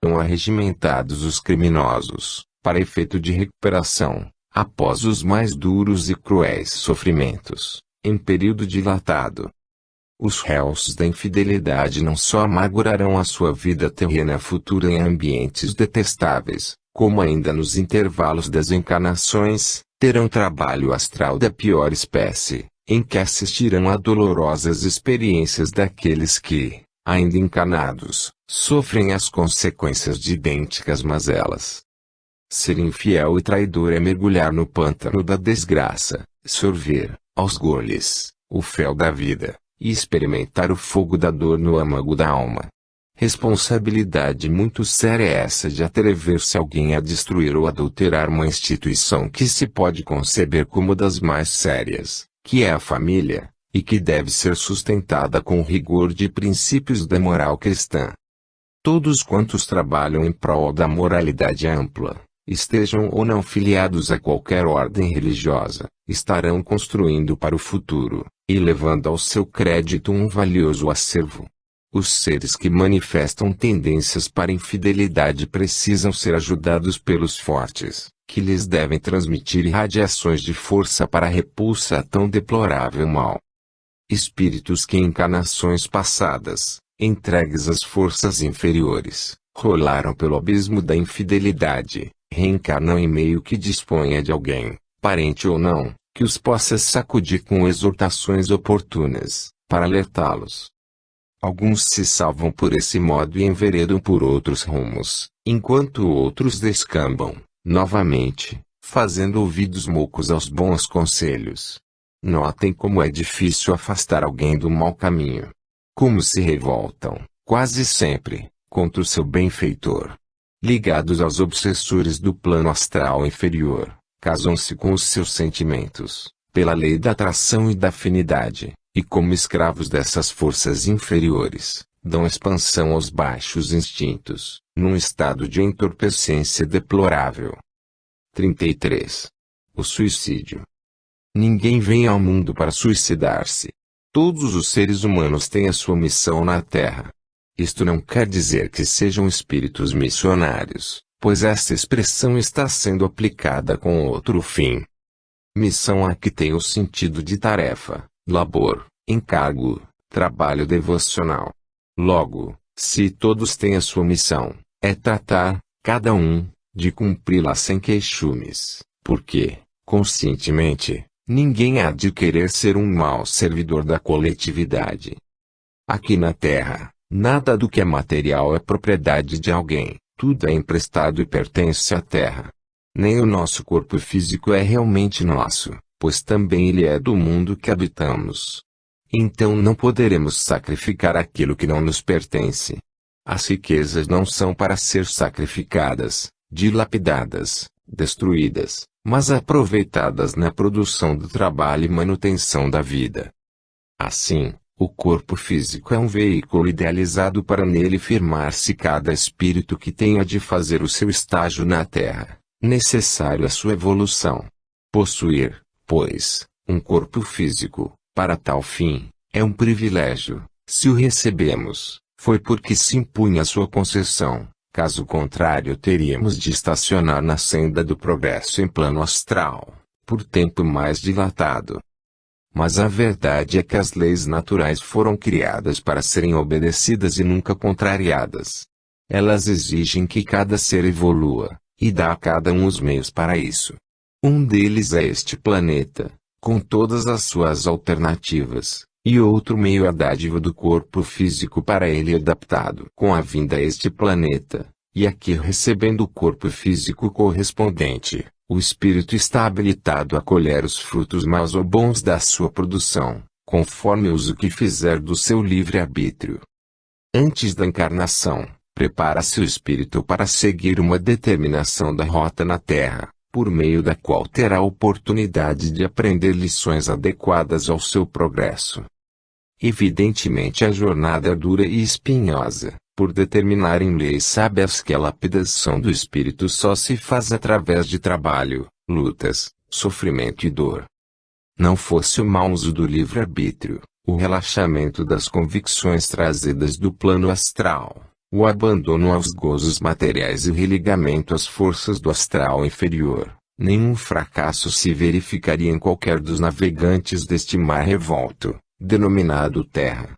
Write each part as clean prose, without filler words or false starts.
São arregimentados os criminosos, para efeito de recuperação, após os mais duros e cruéis sofrimentos, em período dilatado. Os réus da infidelidade não só amargurarão a sua vida terrena futura em ambientes detestáveis, como ainda nos intervalos das encarnações, terão trabalho astral da pior espécie, em que assistirão a dolorosas experiências daqueles que, ainda encarnados, sofrem as consequências de idênticas mazelas. Ser infiel e traidor é mergulhar no pântano da desgraça, sorver, aos goles, o fel da vida, e experimentar o fogo da dor no âmago da alma. Responsabilidade muito séria é essa de atrever-se alguém a destruir ou adulterar uma instituição que se pode conceber como das mais sérias, que é a família, e que deve ser sustentada com o rigor de princípios da moral cristã. Todos quantos trabalham em prol da moralidade ampla, estejam ou não filiados a qualquer ordem religiosa, estarão construindo para o futuro, e levando ao seu crédito um valioso acervo. Os seres que manifestam tendências para infidelidade precisam ser ajudados pelos fortes, que lhes devem transmitir irradiações de força para a repulsa a tão deplorável mal. Espíritos que em encarnações passadas, entregues às forças inferiores, rolaram pelo abismo da infidelidade, reencarnam em meio que disponha de alguém, parente ou não, que os possa sacudir com exortações oportunas, para alertá-los. Alguns se salvam por esse modo e enveredam por outros rumos, enquanto outros descambam, novamente, fazendo ouvidos moucos aos bons conselhos. Notem como é difícil afastar alguém do mau caminho. Como se revoltam, quase sempre, contra o seu benfeitor. Ligados aos obsessores do plano astral inferior, casam-se com os seus sentimentos, pela lei da atração e da afinidade, e como escravos dessas forças inferiores, dão expansão aos baixos instintos, num estado de entorpecência deplorável. 33. O suicídio. Ninguém vem ao mundo para suicidar-se. Todos os seres humanos têm a sua missão na Terra. Isto não quer dizer que sejam espíritos missionários, pois essa expressão está sendo aplicada com outro fim. Missão aqui tem o sentido de tarefa, labor, encargo, trabalho devocional. Logo, se todos têm a sua missão, é tratar, cada um, de cumpri-la sem queixumes, porque, conscientemente, ninguém há de querer ser um mau servidor da coletividade. Aqui na Terra, nada do que é material é propriedade de alguém, tudo é emprestado e pertence à Terra. Nem o nosso corpo físico é realmente nosso, pois também ele é do mundo que habitamos. Então não poderemos sacrificar aquilo que não nos pertence. As riquezas não são para ser sacrificadas, dilapidadas, destruídas, mas aproveitadas na produção do trabalho e manutenção da vida. Assim, o corpo físico é um veículo idealizado para nele firmar-se cada espírito que tenha de fazer o seu estágio na Terra, necessário à sua evolução. Possuir, pois, um corpo físico, para tal fim, é um privilégio. Se o recebemos, foi porque se impunha a sua concessão. Caso contrário, teríamos de estacionar na senda do progresso em plano astral, por tempo mais dilatado. Mas a verdade é que as leis naturais foram criadas para serem obedecidas e nunca contrariadas. Elas exigem que cada ser evolua, e dá a cada um os meios para isso. Um deles é este planeta, com todas as suas alternativas, e outro meio a dádiva do corpo físico para ele adaptado com a vinda a este planeta, e aqui recebendo o corpo físico correspondente, o espírito está habilitado a colher os frutos maus ou bons da sua produção, conforme o uso que fizer do seu livre-arbítrio. Antes da encarnação, prepara-se o espírito para seguir uma determinação da rota na Terra, por meio da qual terá a oportunidade de aprender lições adequadas ao seu progresso. Evidentemente a jornada é dura e espinhosa, por determinarem leis sábias que a lapidação do espírito só se faz através de trabalho, lutas, sofrimento e dor. Não fosse o mau uso do livre-arbítrio, o relaxamento das convicções trazidas do plano astral, o abandono aos gozos materiais e o religamento às forças do astral inferior, nenhum fracasso se verificaria em qualquer dos navegantes deste mar revolto, denominado Terra.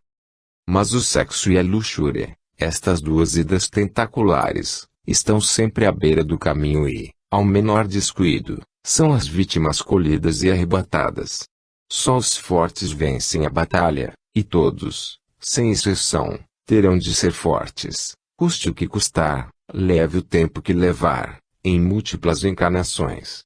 Mas o sexo e a luxúria, estas duas idas tentaculares, estão sempre à beira do caminho e, ao menor descuido, são as vítimas colhidas e arrebatadas. Só os fortes vencem a batalha, e todos, sem exceção, terão de ser fortes, custe o que custar, leve o tempo que levar, em múltiplas encarnações.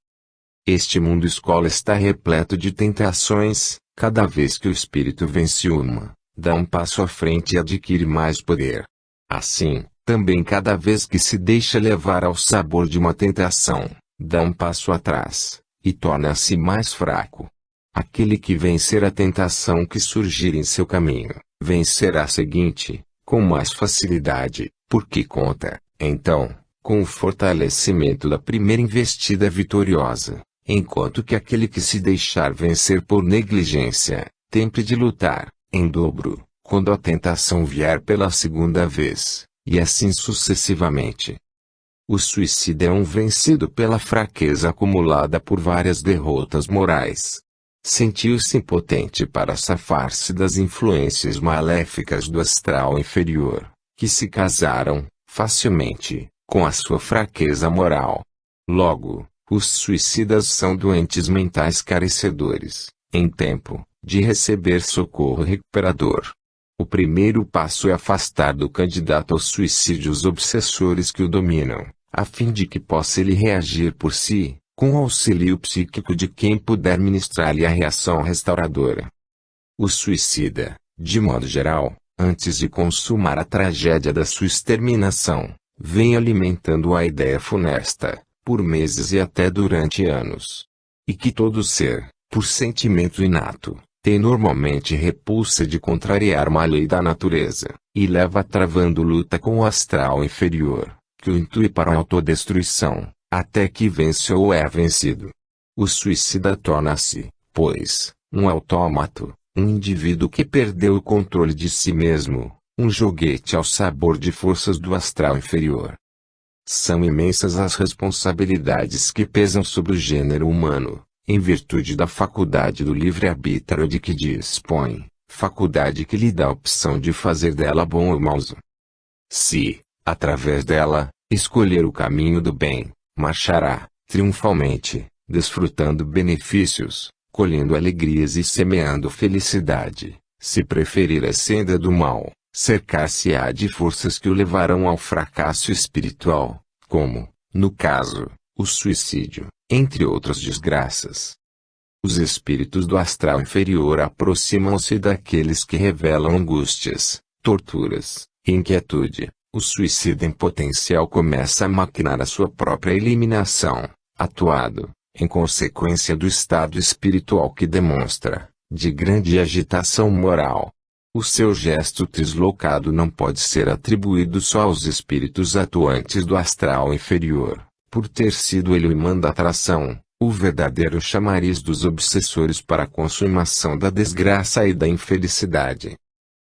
Este mundo escola está repleto de tentações, cada vez que o espírito vence uma, dá um passo à frente e adquire mais poder. Assim, também cada vez que se deixa levar ao sabor de uma tentação, dá um passo atrás, e torna-se mais fraco. Aquele que vencer a tentação que surgir em seu caminho, vencerá a seguinte, com mais facilidade, porque conta, então, com o fortalecimento da primeira investida vitoriosa, enquanto que aquele que se deixar vencer por negligência, tempre de lutar, em dobro, quando a tentação vier pela segunda vez, e assim sucessivamente. O suicida é um vencido pela fraqueza acumulada por várias derrotas morais. Sentiu-se impotente para safar-se das influências maléficas do astral inferior, que se casaram, facilmente, com a sua fraqueza moral. Logo, os suicidas são doentes mentais carecedores, em tempo, de receber socorro recuperador. O primeiro passo é afastar do candidato ao suicídio os obsessores que o dominam, a fim de que possa ele reagir por si, com o auxílio psíquico de quem puder ministrar-lhe a reação restauradora. O suicida, de modo geral, antes de consumar a tragédia da sua exterminação, vem alimentando a ideia funesta, por meses e até durante anos. E que todo ser, por sentimento inato, tem normalmente repulsa de contrariar uma lei da natureza, e leva travando luta com o astral inferior, que o intui para a autodestruição, até que vence ou é vencido. O suicida torna-se, pois, um autômato, um indivíduo que perdeu o controle de si mesmo, um joguete ao sabor de forças do astral inferior. São imensas as responsabilidades que pesam sobre o gênero humano, em virtude da faculdade do livre-arbítrio de que dispõe, faculdade que lhe dá a opção de fazer dela bom ou mau uso. Se, através dela, escolher o caminho do bem, marchará, triunfalmente, desfrutando benefícios, colhendo alegrias e semeando felicidade. Se preferir a senda do mal, cercar-se-á de forças que o levarão ao fracasso espiritual, como, no caso, o suicídio, entre outras desgraças. Os espíritos do astral inferior aproximam-se daqueles que revelam angústias, torturas, inquietude. O suicida em potencial começa a maquinar a sua própria eliminação, atuado, em consequência do estado espiritual que demonstra, de grande agitação moral. O seu gesto deslocado não pode ser atribuído só aos espíritos atuantes do astral inferior, por ter sido ele o imã da atração, o verdadeiro chamariz dos obsessores para a consumação da desgraça e da infelicidade.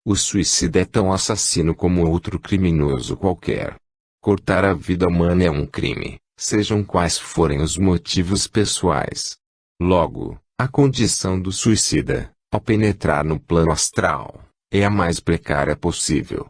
O suicida é tão assassino como outro criminoso qualquer. Cortar a vida humana é um crime, sejam quais forem os motivos pessoais. Logo, a condição do suicida, ao penetrar no plano astral, é a mais precária possível.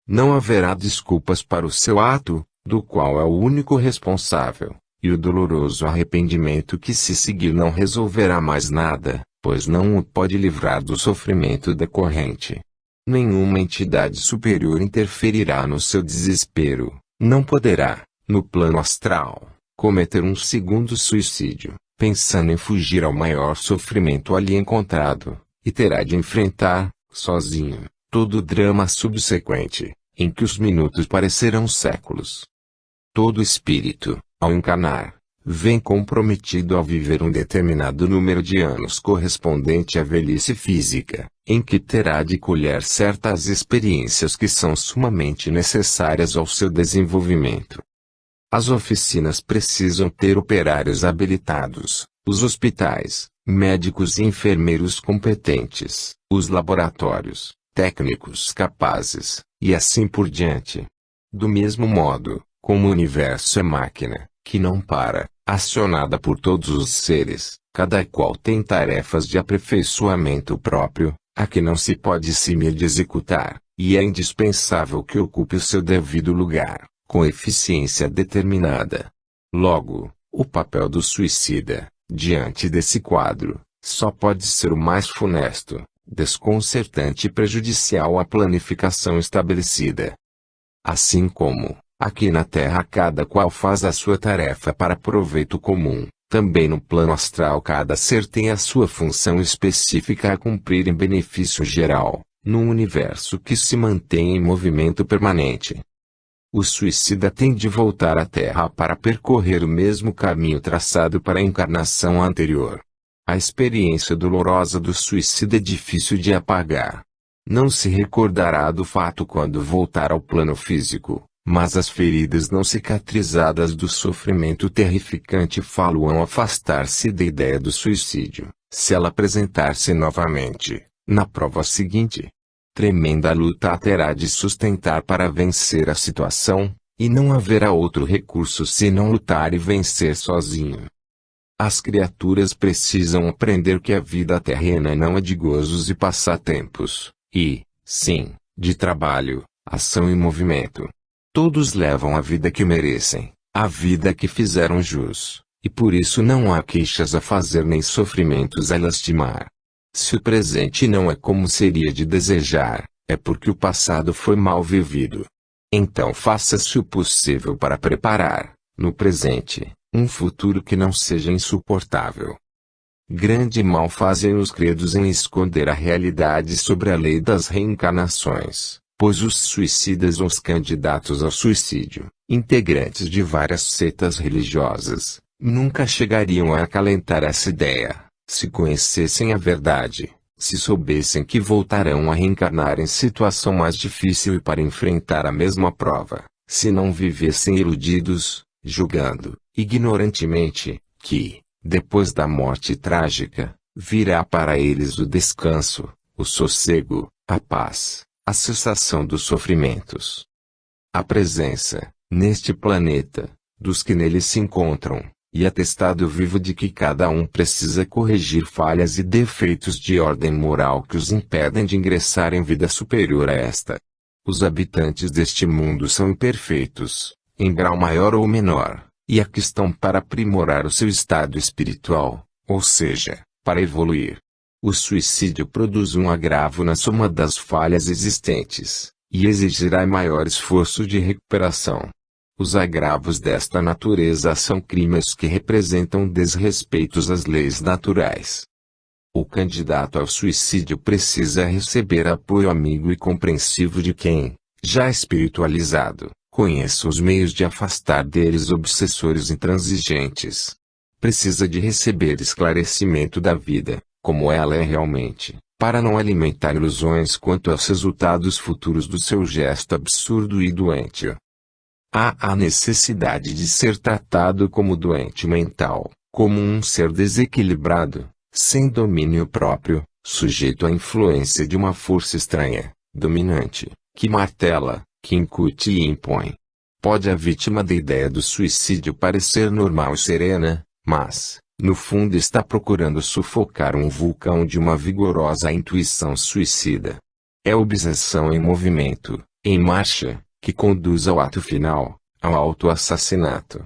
Não haverá desculpas para o seu ato, do qual é o único responsável, e o doloroso arrependimento que se seguir não resolverá mais nada, pois não o pode livrar do sofrimento decorrente. Nenhuma entidade superior interferirá no seu desespero, não poderá, no plano astral, cometer um segundo suicídio, pensando em fugir ao maior sofrimento ali encontrado, e terá de enfrentar, sozinho, todo o drama subsequente, em que os minutos parecerão séculos. Todo espírito, ao encarnar, vem comprometido a viver um determinado número de anos correspondente à velhice física, em que terá de colher certas experiências que são sumamente necessárias ao seu desenvolvimento. As oficinas precisam ter operários habilitados, os hospitais, médicos e enfermeiros competentes, os laboratórios, técnicos capazes, e assim por diante. Do mesmo modo, como o universo é máquina, que não para, acionada por todos os seres, cada qual tem tarefas de aperfeiçoamento próprio, a que não se pode eximir de executar, e é indispensável que ocupe o seu devido lugar, com eficiência determinada. Logo, o papel do suicida, diante desse quadro, só pode ser o mais funesto, desconcertante e prejudicial à planificação estabelecida. Assim como, aqui na Terra cada qual faz a sua tarefa para proveito comum, também no plano astral cada ser tem a sua função específica a cumprir em benefício geral, num universo que se mantém em movimento permanente. O suicida tem de voltar à Terra para percorrer o mesmo caminho traçado para a encarnação anterior. A experiência dolorosa do suicida é difícil de apagar. Não se recordará do fato quando voltar ao plano físico, mas as feridas não cicatrizadas do sofrimento terrificante falo-ão afastar-se da ideia do suicídio, se ela apresentar-se novamente, na prova seguinte. Tremenda luta terá de sustentar para vencer a situação, e não haverá outro recurso senão lutar e vencer sozinho. As criaturas precisam aprender que a vida terrena não é de gozos e passatempos, e, sim, de trabalho, ação e movimento. Todos levam a vida que merecem, a vida que fizeram jus, e por isso não há queixas a fazer nem sofrimentos a lastimar. Se o presente não é como seria de desejar, é porque o passado foi mal vivido. Então faça-se o possível para preparar, no presente, um futuro que não seja insuportável. Grande mal fazem os credos em esconder a realidade sobre a lei das reencarnações, pois os suicidas ou os candidatos ao suicídio, integrantes de várias seitas religiosas, nunca chegariam a acalentar essa ideia. Se conhecessem a verdade, se soubessem que voltarão a reencarnar em situação mais difícil e para enfrentar a mesma prova, se não vivessem iludidos, julgando, ignorantemente, que, depois da morte trágica, virá para eles o descanso, o sossego, a paz, a cessação dos sofrimentos. A presença, neste planeta, dos que nele se encontram, e atestado vivo de que cada um precisa corrigir falhas e defeitos de ordem moral que os impedem de ingressar em vida superior a esta. Os habitantes deste mundo são imperfeitos, em grau maior ou menor, e aqui estão para aprimorar o seu estado espiritual, ou seja, para evoluir. O suicídio produz um agravo na soma das falhas existentes, e exigirá maior esforço de recuperação. Os agravos desta natureza são crimes que representam desrespeitos às leis naturais. O candidato ao suicídio precisa receber apoio amigo e compreensivo de quem, já espiritualizado, conheça os meios de afastar deles obsessores intransigentes. Precisa de receber esclarecimento da vida, como ela é realmente, para não alimentar ilusões quanto aos resultados futuros do seu gesto absurdo e doentio. Há a necessidade de ser tratado como doente mental, como um ser desequilibrado, sem domínio próprio, sujeito à influência de uma força estranha, dominante, que martela, que incute e impõe. Pode a vítima da ideia do suicídio parecer normal e serena, mas, no fundo está procurando sufocar um vulcão de uma vigorosa intuição suicida. É obsessão em movimento, em marcha, que conduz ao ato final, ao autoassassinato.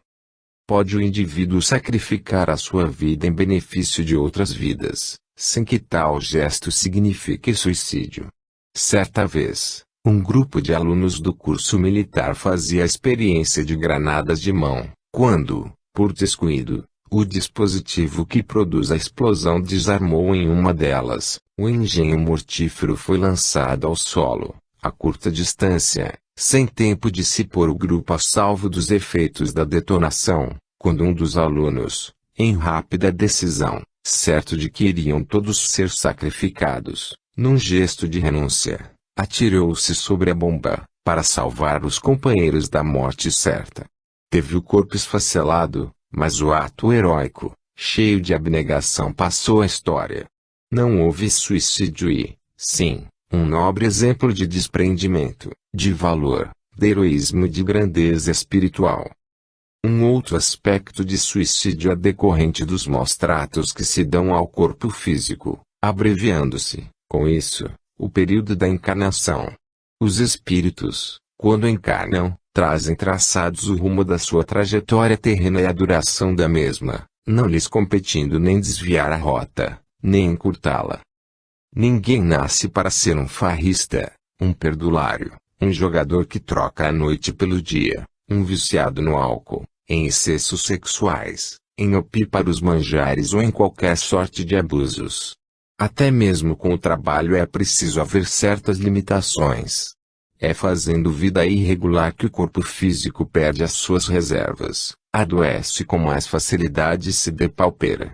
Pode o indivíduo sacrificar a sua vida em benefício de outras vidas, sem que tal gesto signifique suicídio. Certa vez, um grupo de alunos do curso militar fazia a experiência de granadas de mão, quando, por descuido, o dispositivo que produz a explosão desarmou em uma delas. O engenho mortífero foi lançado ao solo, a curta distância, sem tempo de se pôr o grupo a salvo dos efeitos da detonação, quando um dos alunos, em rápida decisão, certo de que iriam todos ser sacrificados, num gesto de renúncia, atirou-se sobre a bomba, para salvar os companheiros da morte certa. Teve o corpo esfacelado, mas o ato heróico, cheio de abnegação passou à história. Não houve suicídio e, sim, um nobre exemplo de desprendimento, de valor, de heroísmo e de grandeza espiritual. Um outro aspecto de suicídio é decorrente dos maus tratos que se dão ao corpo físico, abreviando-se, com isso, o período da encarnação. Os espíritos, quando encarnam, trazem traçados o rumo da sua trajetória terrena e a duração da mesma, não lhes competindo nem desviar a rota, nem encurtá-la. Ninguém nasce para ser um farrista, um perdulário, um jogador que troca a noite pelo dia, um viciado no álcool, em excessos sexuais, em opíparos manjares ou em qualquer sorte de abusos. Até mesmo com o trabalho é preciso haver certas limitações. É fazendo vida irregular que o corpo físico perde as suas reservas, adoece com mais facilidade e se depaupera.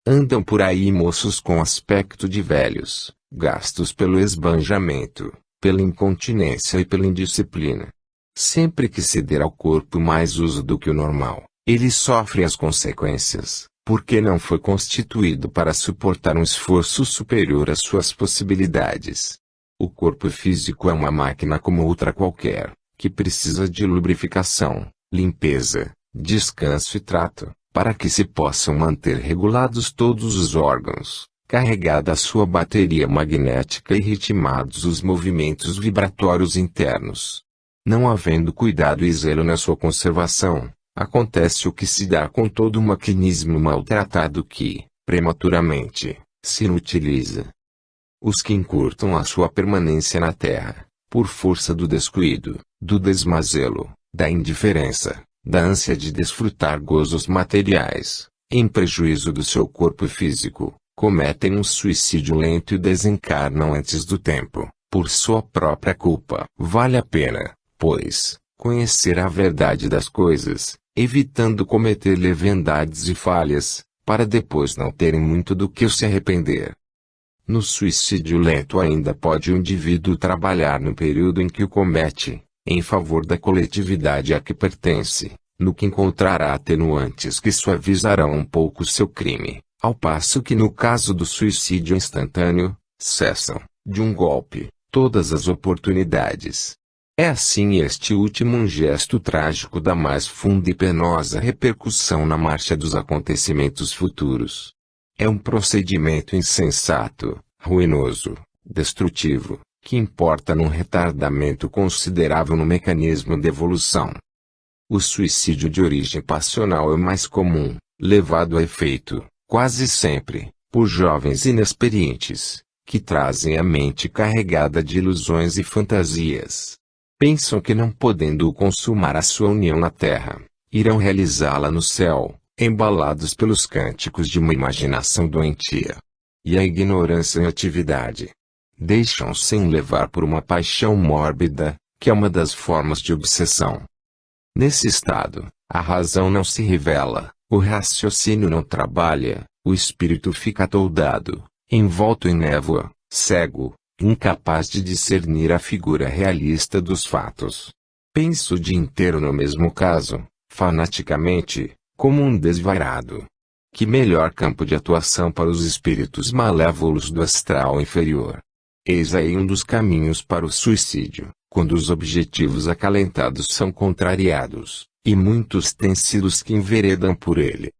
Andam por aí moços com aspecto de velhos, gastos pelo esbanjamento, pela incontinência e pela indisciplina. Sempre que se der ao corpo mais uso do que o normal, ele sofre as consequências, porque não foi constituído para suportar um esforço superior às suas possibilidades. O corpo físico é uma máquina como outra qualquer, que precisa de lubrificação, limpeza, descanso e trato, para que se possam manter regulados todos os órgãos, carregada a sua bateria magnética e ritmados os movimentos vibratórios internos. Não havendo cuidado e zelo na sua conservação, acontece o que se dá com todo o maquinismo maltratado que, prematuramente, se inutiliza. Os que encurtam a sua permanência na Terra, por força do descuido, do desmazelo, da indiferença, da ânsia de desfrutar gozos materiais, em prejuízo do seu corpo físico, cometem um suicídio lento e desencarnam antes do tempo, por sua própria culpa. Vale a pena, pois, conhecer a verdade das coisas, evitando cometer leviandades e falhas, para depois não terem muito do que se arrepender. No suicídio lento ainda pode o indivíduo trabalhar no período em que o comete, em favor da coletividade a que pertence, no que encontrará atenuantes que suavizarão um pouco seu crime, ao passo que no caso do suicídio instantâneo, cessam, de um golpe, todas as oportunidades. É assim este último um gesto trágico da mais funda e penosa repercussão na marcha dos acontecimentos futuros. É um procedimento insensato, ruinoso, destrutivo, que importa num retardamento considerável no mecanismo de evolução. O suicídio de origem passional é o mais comum, levado a efeito, quase sempre, por jovens inexperientes, que trazem a mente carregada de ilusões e fantasias. Pensam que não podendo consumar a sua união na terra, irão realizá-la no céu, embalados pelos cânticos de uma imaginação doentia. E a ignorância em atividade. Deixam-se levar por uma paixão mórbida, que é uma das formas de obsessão. Nesse estado, a razão não se revela, o raciocínio não trabalha, o espírito fica atoldado, envolto em névoa, cego, incapaz de discernir a figura realista dos fatos. Pensa o dia inteiro no mesmo caso, fanaticamente, como um desvairado. Que melhor campo de atuação para os espíritos malévolos do astral inferior. Eis aí um dos caminhos para o suicídio, quando os objetivos acalentados são contrariados, e muitos têm sido os que enveredam por ele.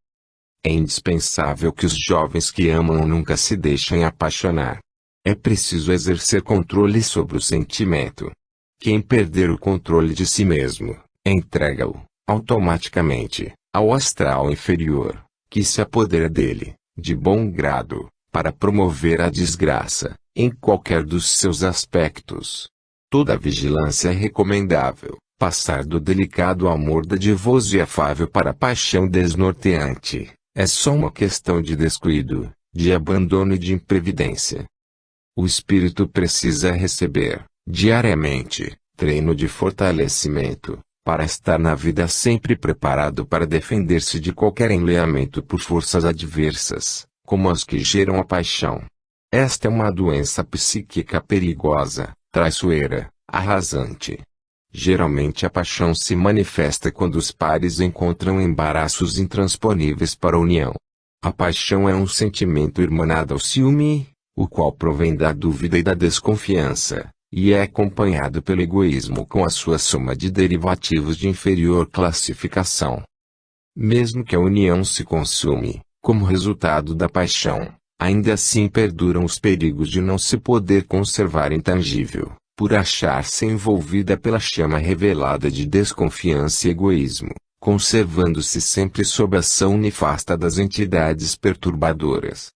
É indispensável que os jovens que amam nunca se deixem apaixonar. É preciso exercer controle sobre o sentimento. Quem perder o controle de si mesmo, entrega-o, automaticamente, ao astral inferior, que se apodera dele, de bom grado, para promover a desgraça, em qualquer dos seus aspectos. Toda vigilância é recomendável, passar do delicado amor dadivoso e afável para a paixão desnorteante, é só uma questão de descuido, de abandono e de imprevidência. O espírito precisa receber, diariamente, treino de fortalecimento, para estar na vida sempre preparado para defender-se de qualquer enleamento por forças adversas, como as que geram a paixão. Esta é uma doença psíquica perigosa, traiçoeira, arrasante. Geralmente a paixão se manifesta quando os pares encontram embaraços intransponíveis para a união. A paixão é um sentimento irmanado ao ciúme, o qual provém da dúvida e da desconfiança, e é acompanhado pelo egoísmo com a sua soma de derivativos de inferior classificação. Mesmo que a união se consume, como resultado da paixão, ainda assim perduram os perigos de não se poder conservar intangível, por achar-se envolvida pela chama revelada de desconfiança e egoísmo, conservando-se sempre sob a ação nefasta das entidades perturbadoras.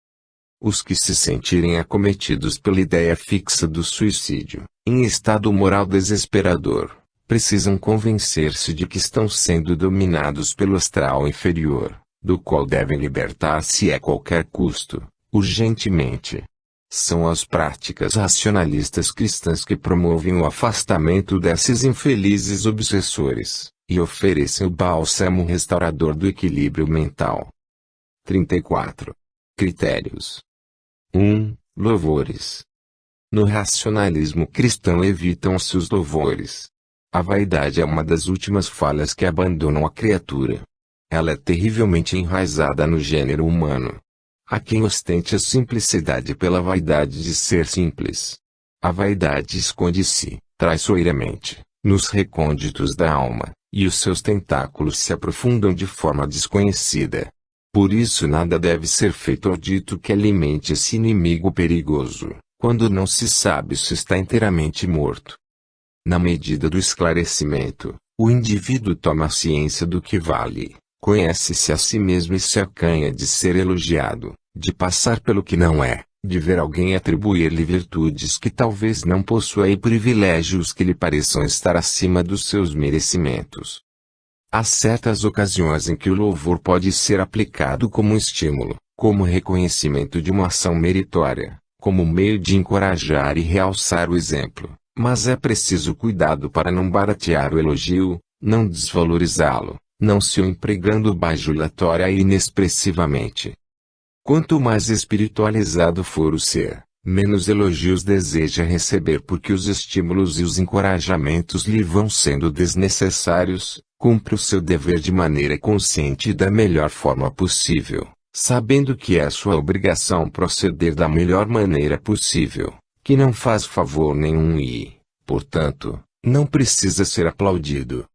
Os que se sentirem acometidos pela ideia fixa do suicídio, em estado moral desesperador, precisam convencer-se de que estão sendo dominados pelo astral inferior, do qual devem libertar-se a qualquer custo, urgentemente. São as práticas racionalistas cristãs que promovem o afastamento desses infelizes obsessores, e oferecem o bálsamo restaurador do equilíbrio mental. 34. Critérios. 1. Louvores. No racionalismo cristão evitam-se os louvores. A vaidade é uma das últimas falhas que abandonam a criatura. Ela é terrivelmente enraizada no gênero humano. Há quem ostente a simplicidade pela vaidade de ser simples. A vaidade esconde-se, traiçoeiramente, nos recônditos da alma, e os seus tentáculos se aprofundam de forma desconhecida. Por isso nada deve ser feito ou dito que alimente esse inimigo perigoso, quando não se sabe se está inteiramente morto. Na medida do esclarecimento, o indivíduo toma ciência do que vale, conhece-se a si mesmo e se acanha de ser elogiado, de passar pelo que não é, de ver alguém atribuir-lhe virtudes que talvez não possua e privilégios que lhe pareçam estar acima dos seus merecimentos. Há certas ocasiões em que o louvor pode ser aplicado como um estímulo, como reconhecimento de uma ação meritória, como meio de encorajar e realçar o exemplo, mas é preciso cuidado para não baratear o elogio, não desvalorizá-lo, não se o empregando bajulatória e inexpressivamente. Quanto mais espiritualizado for o ser, menos elogios deseja receber porque os estímulos e os encorajamentos lhe vão sendo desnecessários. Cumpre o seu dever de maneira consciente e da melhor forma possível, sabendo que é sua obrigação proceder da melhor maneira possível, que não faz favor nenhum e, portanto, não precisa ser aplaudido.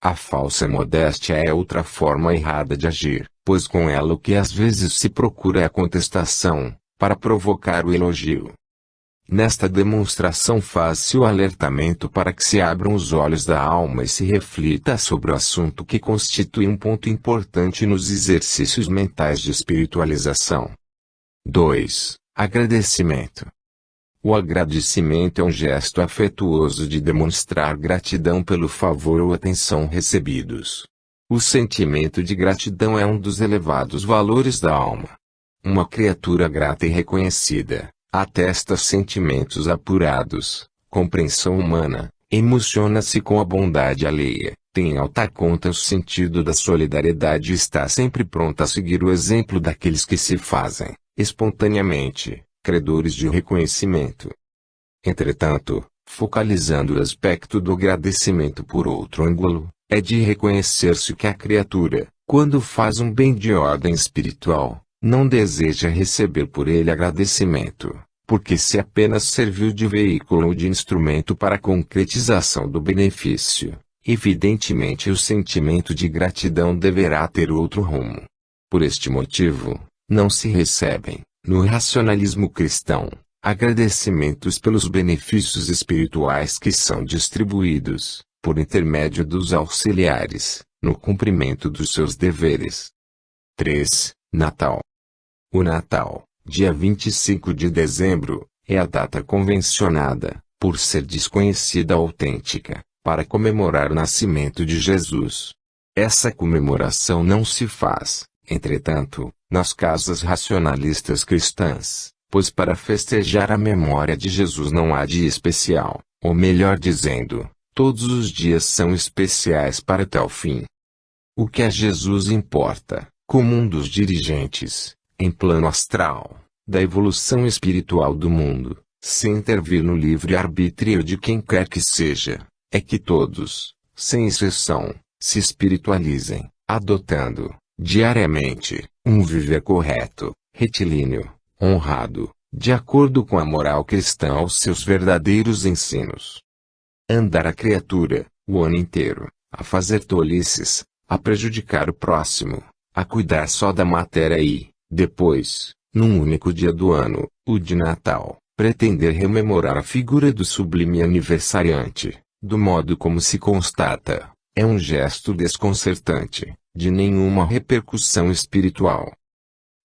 A falsa modéstia é outra forma errada de agir, pois com ela o que às vezes se procura é a contestação, para provocar o elogio. Nesta demonstração faz-se o alertamento para que se abram os olhos da alma e se reflita sobre o assunto que constitui um ponto importante nos exercícios mentais de espiritualização. 2. Agradecimento. O agradecimento é um gesto afetuoso de demonstrar gratidão pelo favor ou atenção recebidos. O sentimento de gratidão é um dos elevados valores da alma. Uma criatura grata e reconhecida atesta sentimentos apurados, compreensão humana, emociona-se com a bondade alheia, tem em alta conta o sentido da solidariedade e está sempre pronta a seguir o exemplo daqueles que se fazem, espontaneamente, credores de reconhecimento. Entretanto, focalizando o aspecto do agradecimento por outro ângulo, é de reconhecer-se que a criatura, quando faz um bem de ordem espiritual, não deseja receber por ele agradecimento, porque se apenas serviu de veículo ou de instrumento para a concretização do benefício, evidentemente o sentimento de gratidão deverá ter outro rumo. Por este motivo, não se recebem, no racionalismo cristão, agradecimentos pelos benefícios espirituais que são distribuídos, por intermédio dos auxiliares, no cumprimento dos seus deveres. 3. Natal. O Natal, dia 25 de dezembro, é a data convencionada, por ser desconhecida autêntica, para comemorar o nascimento de Jesus. Essa comemoração não se faz, entretanto, nas casas racionalistas cristãs, pois para festejar a memória de Jesus não há dia especial, ou melhor dizendo, todos os dias são especiais para tal fim. O que a Jesus importa, como um dos dirigentes, em plano astral, da evolução espiritual do mundo, sem intervir no livre-arbítrio de quem quer que seja, é que todos, sem exceção, se espiritualizem, adotando, diariamente, um viver correto, retilíneo, honrado, de acordo com a moral cristã aos seus verdadeiros ensinos. Andar a criatura, o ano inteiro, a fazer tolices, a prejudicar o próximo, a cuidar só da matéria e, depois, num único dia do ano, o de Natal, pretender rememorar a figura do sublime aniversariante, do modo como se constata, é um gesto desconcertante, de nenhuma repercussão espiritual.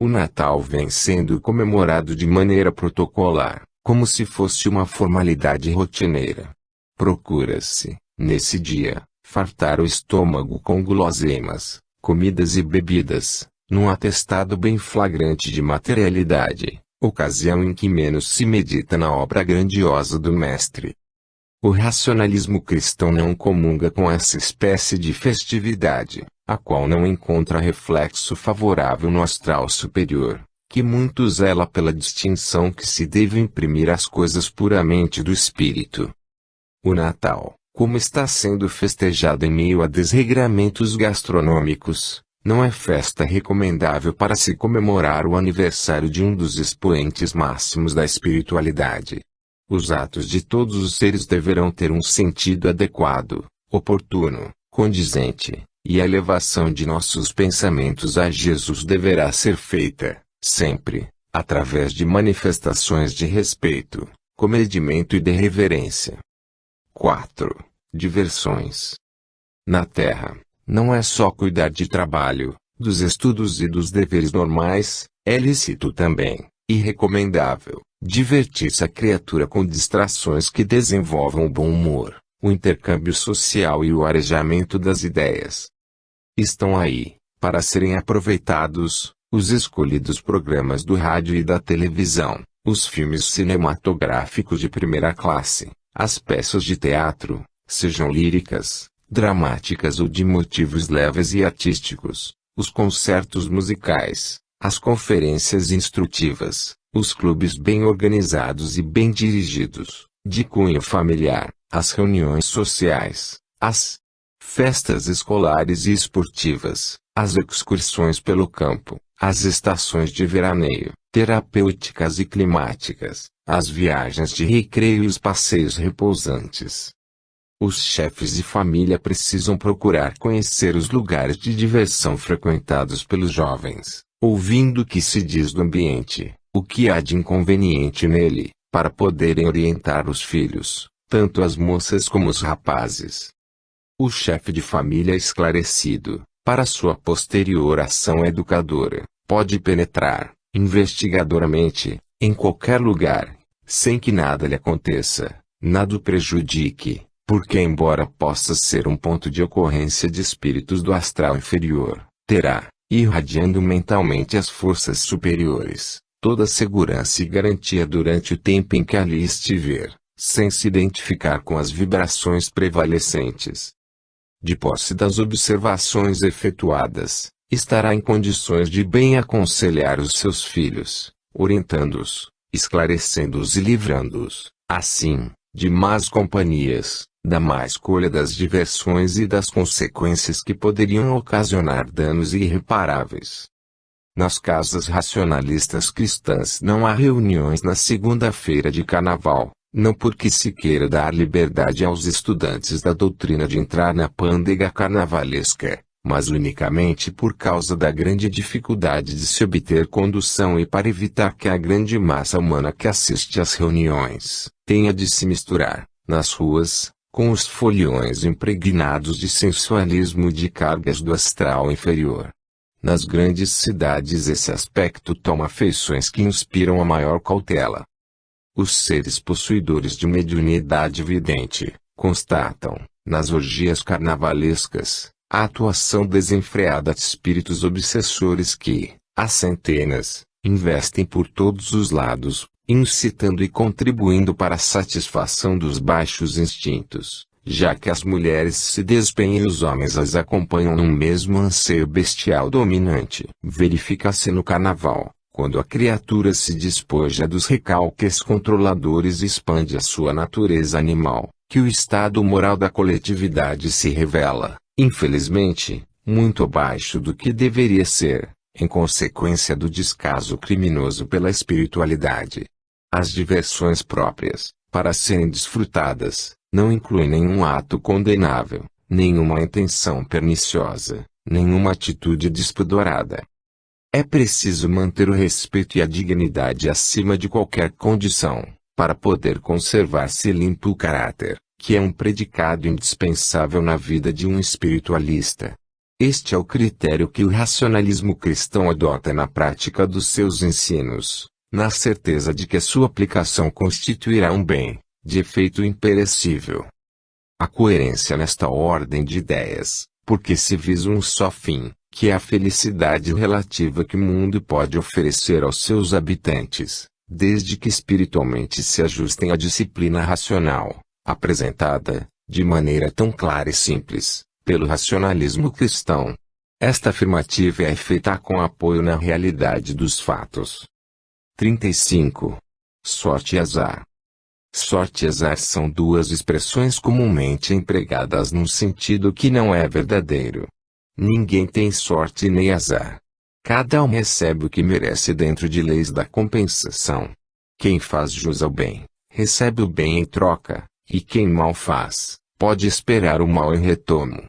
O Natal vem sendo comemorado de maneira protocolar, como se fosse uma formalidade rotineira. Procura-se, nesse dia, fartar o estômago com guloseimas, comidas e bebidas, num atestado bem flagrante de materialidade, ocasião em que menos se medita na obra grandiosa do Mestre. O racionalismo cristão não comunga com essa espécie de festividade, a qual não encontra reflexo favorável no astral superior, que muito zela pela distinção que se deve imprimir às coisas puramente do espírito. O Natal, como está sendo festejado em meio a desregramentos gastronômicos, não é festa recomendável para se comemorar o aniversário de um dos expoentes máximos da espiritualidade. Os atos de todos os seres deverão ter um sentido adequado, oportuno, condizente, e a elevação de nossos pensamentos a Jesus deverá ser feita, sempre, através de manifestações de respeito, comedimento e de reverência. 4. Diversões. Na Terra, não é só cuidar de trabalho, dos estudos e dos deveres normais, é lícito também, e recomendável, divertir-se a criatura com distrações que desenvolvam o bom humor, o intercâmbio social e o arejamento das ideias. Estão aí, para serem aproveitados, os escolhidos programas do rádio e da televisão, os filmes cinematográficos de primeira classe, as peças de teatro, sejam líricas, dramáticas ou de motivos leves e artísticos, os concertos musicais, as conferências instrutivas, os clubes bem organizados e bem dirigidos, de cunho familiar, as reuniões sociais, as festas escolares e esportivas, as excursões pelo campo, as estações de veraneio, terapêuticas e climáticas, as viagens de recreio e os passeios repousantes. Os chefes de família precisam procurar conhecer os lugares de diversão frequentados pelos jovens, ouvindo o que se diz do ambiente, o que há de inconveniente nele, para poderem orientar os filhos, tanto as moças como os rapazes. O chefe de família esclarecido, para sua posterior ação educadora, pode penetrar, investigadoramente, em qualquer lugar, sem que nada lhe aconteça, nada o prejudique, porque embora possa ser um ponto de ocorrência de espíritos do astral inferior, terá, irradiando mentalmente as forças superiores, toda segurança e garantia durante o tempo em que ali estiver, sem se identificar com as vibrações prevalecentes. De posse das observações efetuadas, estará em condições de bem aconselhar os seus filhos, orientando-os, esclarecendo-os e livrando-os, assim, de más companhias, da má escolha das diversões e das consequências que poderiam ocasionar danos irreparáveis. Nas casas racionalistas cristãs não há reuniões na segunda-feira de carnaval, não porque se queira dar liberdade aos estudantes da doutrina de entrar na pândega carnavalesca, mas unicamente por causa da grande dificuldade de se obter condução e para evitar que a grande massa humana que assiste às reuniões, tenha de se misturar, nas ruas, com os foliões impregnados de sensualismo e de cargas do astral inferior. Nas grandes cidades esse aspecto toma feições que inspiram a maior cautela. Os seres possuidores de mediunidade vidente, constatam, nas orgias carnavalescas, a atuação desenfreada de espíritos obsessores que, a centenas, investem por todos os lados, incitando e contribuindo para a satisfação dos baixos instintos, já que as mulheres se despenham e os homens as acompanham num mesmo anseio bestial dominante. Verifica-se no carnaval, quando a criatura se despoja dos recalques controladores e expande a sua natureza animal, que o estado moral da coletividade se revela, infelizmente, muito abaixo do que deveria ser, em consequência do descaso criminoso pela espiritualidade. As diversões próprias, para serem desfrutadas, não incluem nenhum ato condenável, nenhuma intenção perniciosa, nenhuma atitude despudorada. É preciso manter o respeito e a dignidade acima de qualquer condição, para poder conservar-se limpo o caráter, que é um predicado indispensável na vida de um espiritualista. Este é o critério que o racionalismo cristão adota na prática dos seus ensinos, na certeza de que a sua aplicação constituirá um bem, de efeito imperecível. A coerência nesta ordem de ideias, porque se visa um só fim, que é a felicidade relativa que o mundo pode oferecer aos seus habitantes, desde que espiritualmente se ajustem à disciplina racional, apresentada, de maneira tão clara e simples, pelo racionalismo cristão. Esta afirmativa é feita com apoio na realidade dos fatos. 35. Sorte e azar. Sorte e azar são duas expressões comumente empregadas num sentido que não é verdadeiro. Ninguém tem sorte nem azar. Cada um recebe o que merece dentro de leis da compensação. Quem faz jus ao bem, recebe o bem em troca, e quem mal faz, pode esperar o mal em retorno.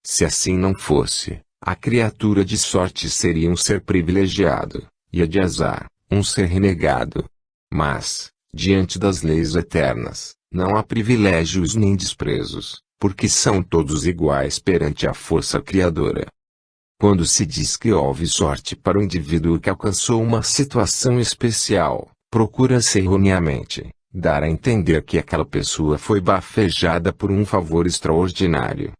Se assim não fosse, a criatura de sorte seria um ser privilegiado, e a de azar, um ser renegado. Mas, diante das leis eternas, não há privilégios nem desprezos, porque são todos iguais perante a força criadora. Quando se diz que houve sorte para o indivíduo que alcançou uma situação especial, procura-se erroneamente dar a entender que aquela pessoa foi bafejada por um favor extraordinário.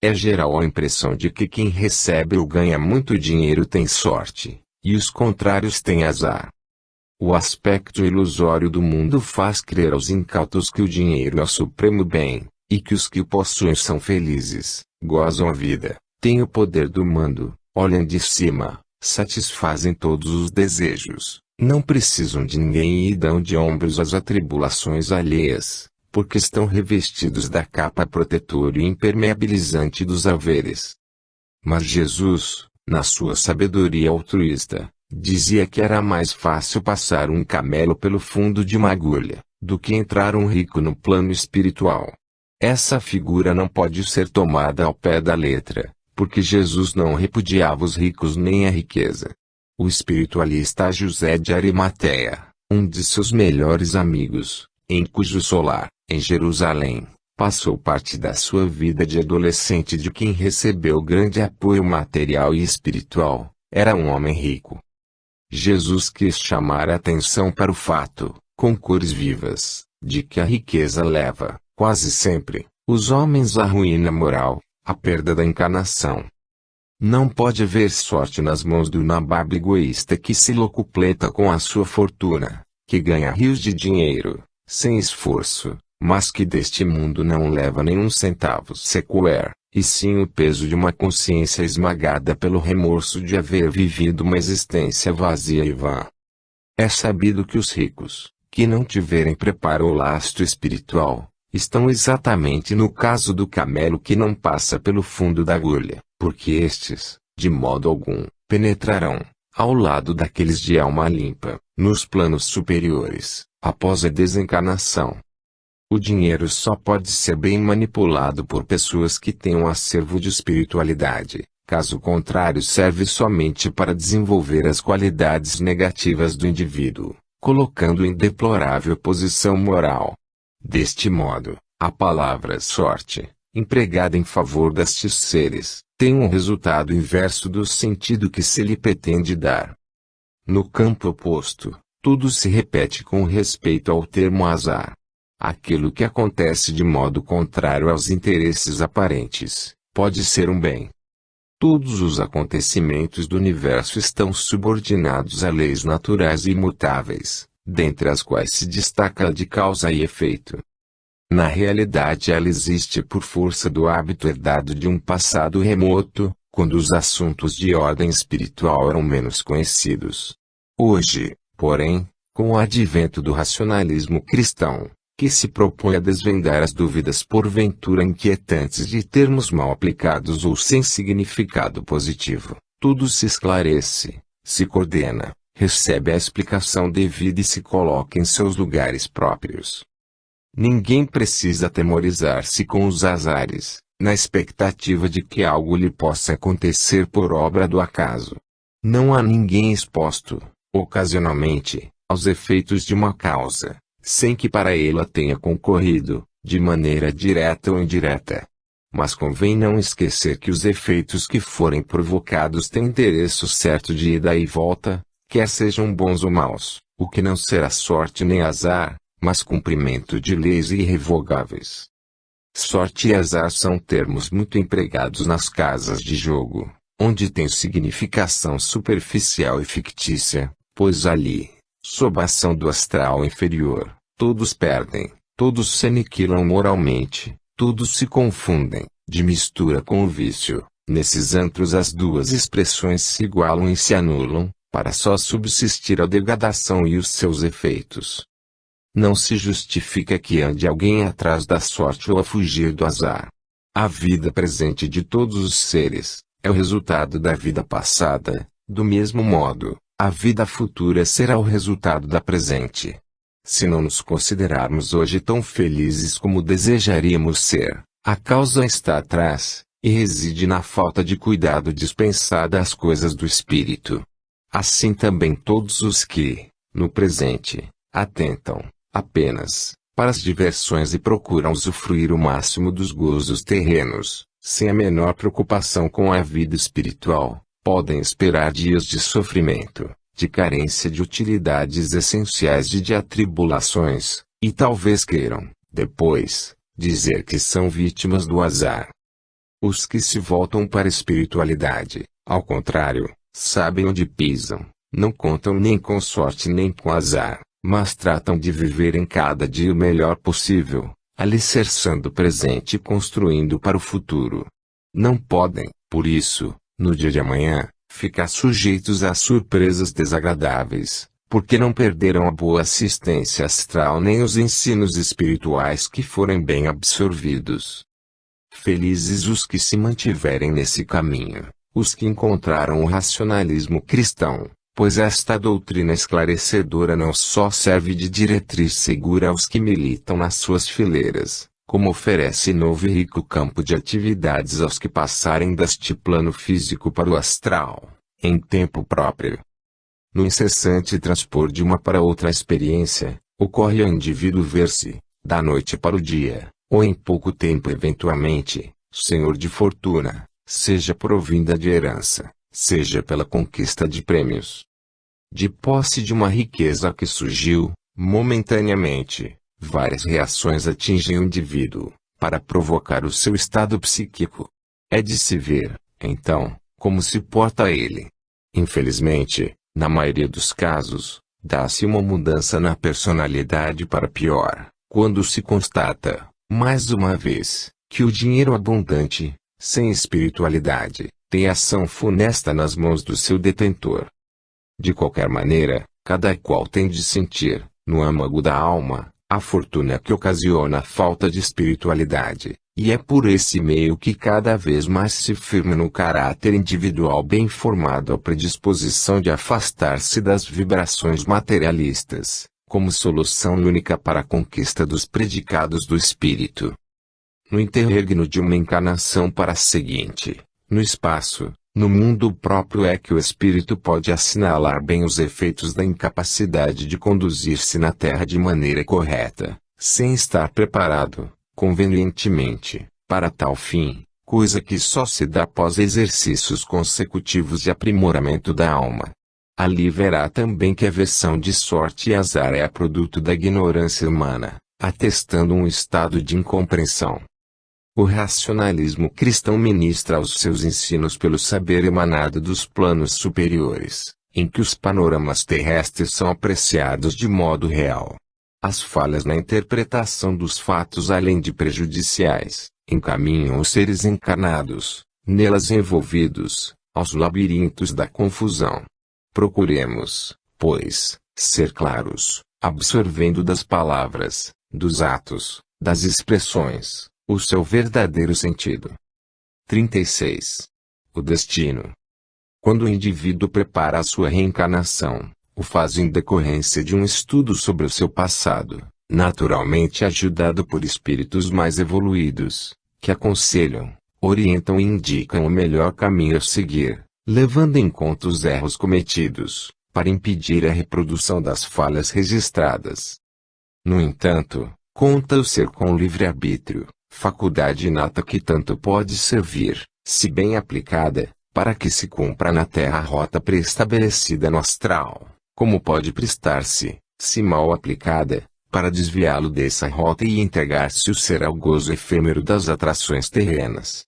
É geral a impressão de que quem recebe ou ganha muito dinheiro tem sorte, e os contrários têm azar. O aspecto ilusório do mundo faz crer aos incautos que o dinheiro é o supremo bem, e que os que o possuem são felizes, gozam a vida, têm o poder do mando, olham de cima, satisfazem todos os desejos, não precisam de ninguém e dão de ombros às atribulações alheias, porque estão revestidos da capa protetora e impermeabilizante dos haveres. Mas Jesus, na sua sabedoria altruísta, dizia que era mais fácil passar um camelo pelo fundo de uma agulha, do que entrar um rico no plano espiritual. Essa figura não pode ser tomada ao pé da letra, porque Jesus não repudiava os ricos nem a riqueza. O espiritualista José de Arimateia, um de seus melhores amigos, em cujo solar, em Jerusalém, passou parte da sua vida de adolescente de quem recebeu grande apoio material e espiritual, era um homem rico. Jesus quis chamar a atenção para o fato, com cores vivas, de que a riqueza leva, quase sempre, os homens à ruína moral, à perda da encarnação. Não pode haver sorte nas mãos do nababo egoísta que se locupleta com a sua fortuna, que ganha rios de dinheiro, sem esforço, mas que deste mundo não leva nenhum centavo sequer, e sim o peso de uma consciência esmagada pelo remorso de haver vivido uma existência vazia e vã. É sabido que os ricos, que não tiverem preparo ou lastro espiritual, estão exatamente no caso do camelo que não passa pelo fundo da agulha, porque estes, de modo algum, penetrarão, ao lado daqueles de alma limpa, nos planos superiores, após a desencarnação. O dinheiro só pode ser bem manipulado por pessoas que têm um acervo de espiritualidade, caso contrário serve somente para desenvolver as qualidades negativas do indivíduo, colocando-o em deplorável posição moral. Deste modo, a palavra sorte, empregada em favor destes seres, tem um resultado inverso do sentido que se lhe pretende dar. No campo oposto, tudo se repete com respeito ao termo azar. Aquilo que acontece de modo contrário aos interesses aparentes, pode ser um bem. Todos os acontecimentos do universo estão subordinados a leis naturais e imutáveis, dentre as quais se destaca a de causa e efeito. Na realidade ela existe por força do hábito herdado de um passado remoto, quando os assuntos de ordem espiritual eram menos conhecidos. Hoje, porém, com o advento do racionalismo cristão, que se propõe a desvendar as dúvidas porventura inquietantes de termos mal aplicados ou sem significado positivo, tudo se esclarece, se coordena, recebe a explicação devida e se coloca em seus lugares próprios. Ninguém precisa atemorizar-se com os azares, na expectativa de que algo lhe possa acontecer por obra do acaso. Não há ninguém exposto, ocasionalmente, aos efeitos de uma causa, sem que para ela tenha concorrido, de maneira direta ou indireta. Mas convém não esquecer que os efeitos que forem provocados têm endereço certo de ida e volta, quer sejam bons ou maus, o que não será sorte nem azar, mas cumprimento de leis irrevogáveis. Sorte e azar são termos muito empregados nas casas de jogo, onde tem significação superficial e fictícia, pois ali, sob a ação do astral inferior, todos perdem, todos se aniquilam moralmente, todos se confundem, de mistura com o vício. Nesses antros as duas expressões se igualam e se anulam, para só subsistir a degradação e os seus efeitos. Não se justifica que ande alguém atrás da sorte ou a fugir do azar. A vida presente de todos os seres é o resultado da vida passada, do mesmo modo, a vida futura será o resultado da presente. Se não nos considerarmos hoje tão felizes como desejaríamos ser, a causa está atrás, e reside na falta de cuidado dispensada às coisas do espírito. Assim também todos os que, no presente, atentam, apenas, para as diversões e procuram usufruir o máximo dos gozos terrenos, sem a menor preocupação com a vida espiritual, podem esperar dias de sofrimento, de carência de utilidades essenciais e de atribulações, e talvez queiram, depois, dizer que são vítimas do azar. Os que se voltam para a espiritualidade, ao contrário, sabem onde pisam, não contam nem com sorte nem com azar, mas tratam de viver em cada dia o melhor possível, alicerçando o presente e construindo para o futuro. Não podem, por isso, no dia de amanhã, ficar sujeitos a surpresas desagradáveis, porque não perderam a boa assistência astral nem os ensinos espirituais que forem bem absorvidos. Felizes os que se mantiverem nesse caminho, os que encontraram o racionalismo cristão, pois esta doutrina esclarecedora não só serve de diretriz segura aos que militam nas suas fileiras, como oferece novo e rico campo de atividades aos que passarem deste plano físico para o astral, em tempo próprio. No incessante transpor de uma para outra experiência, ocorre ao indivíduo ver-se, da noite para o dia, ou em pouco tempo eventualmente, senhor de fortuna, seja por vinda de herança, seja pela conquista de prêmios. De posse de uma riqueza que surgiu, momentaneamente, várias reações atingem o indivíduo, para provocar o seu estado psíquico. É de se ver, então, como se porta ele. Infelizmente, na maioria dos casos, dá-se uma mudança na personalidade para pior, quando se constata, mais uma vez, que o dinheiro abundante, sem espiritualidade, tem ação funesta nas mãos do seu detentor. De qualquer maneira, cada qual tem de sentir, no âmago da alma, a fortuna que ocasiona a falta de espiritualidade, e é por esse meio que cada vez mais se firma no caráter individual bem formado a predisposição de afastar-se das vibrações materialistas, como solução única para a conquista dos predicados do espírito. No interregno de uma encarnação para a seguinte, no espaço, no mundo próprio é que o espírito pode assinalar bem os efeitos da incapacidade de conduzir-se na Terra de maneira correta, sem estar preparado, convenientemente, para tal fim, coisa que só se dá após exercícios consecutivos de aprimoramento da alma. Ali verá também que a versão de sorte e azar é produto da ignorância humana, atestando um estado de incompreensão. O racionalismo cristão ministra os seus ensinos pelo saber emanado dos planos superiores, em que os panoramas terrestres são apreciados de modo real. As falhas na interpretação dos fatos, além de prejudiciais, encaminham os seres encarnados, nelas envolvidos, aos labirintos da confusão. Procuremos, pois, ser claros, absorvendo das palavras, dos atos, das expressões, o seu verdadeiro sentido. 36. O destino. Quando o indivíduo prepara a sua reencarnação, o faz em decorrência de um estudo sobre o seu passado, naturalmente ajudado por espíritos mais evoluídos, que aconselham, orientam e indicam o melhor caminho a seguir, levando em conta os erros cometidos, para impedir a reprodução das falhas registradas. No entanto, conta o ser com o livre-arbítrio, faculdade inata que tanto pode servir, se bem aplicada, para que se cumpra na Terra a rota pré-estabelecida no astral, como pode prestar-se, se mal aplicada, para desviá-lo dessa rota e entregar-se o ser ao gozo efêmero das atrações terrenas.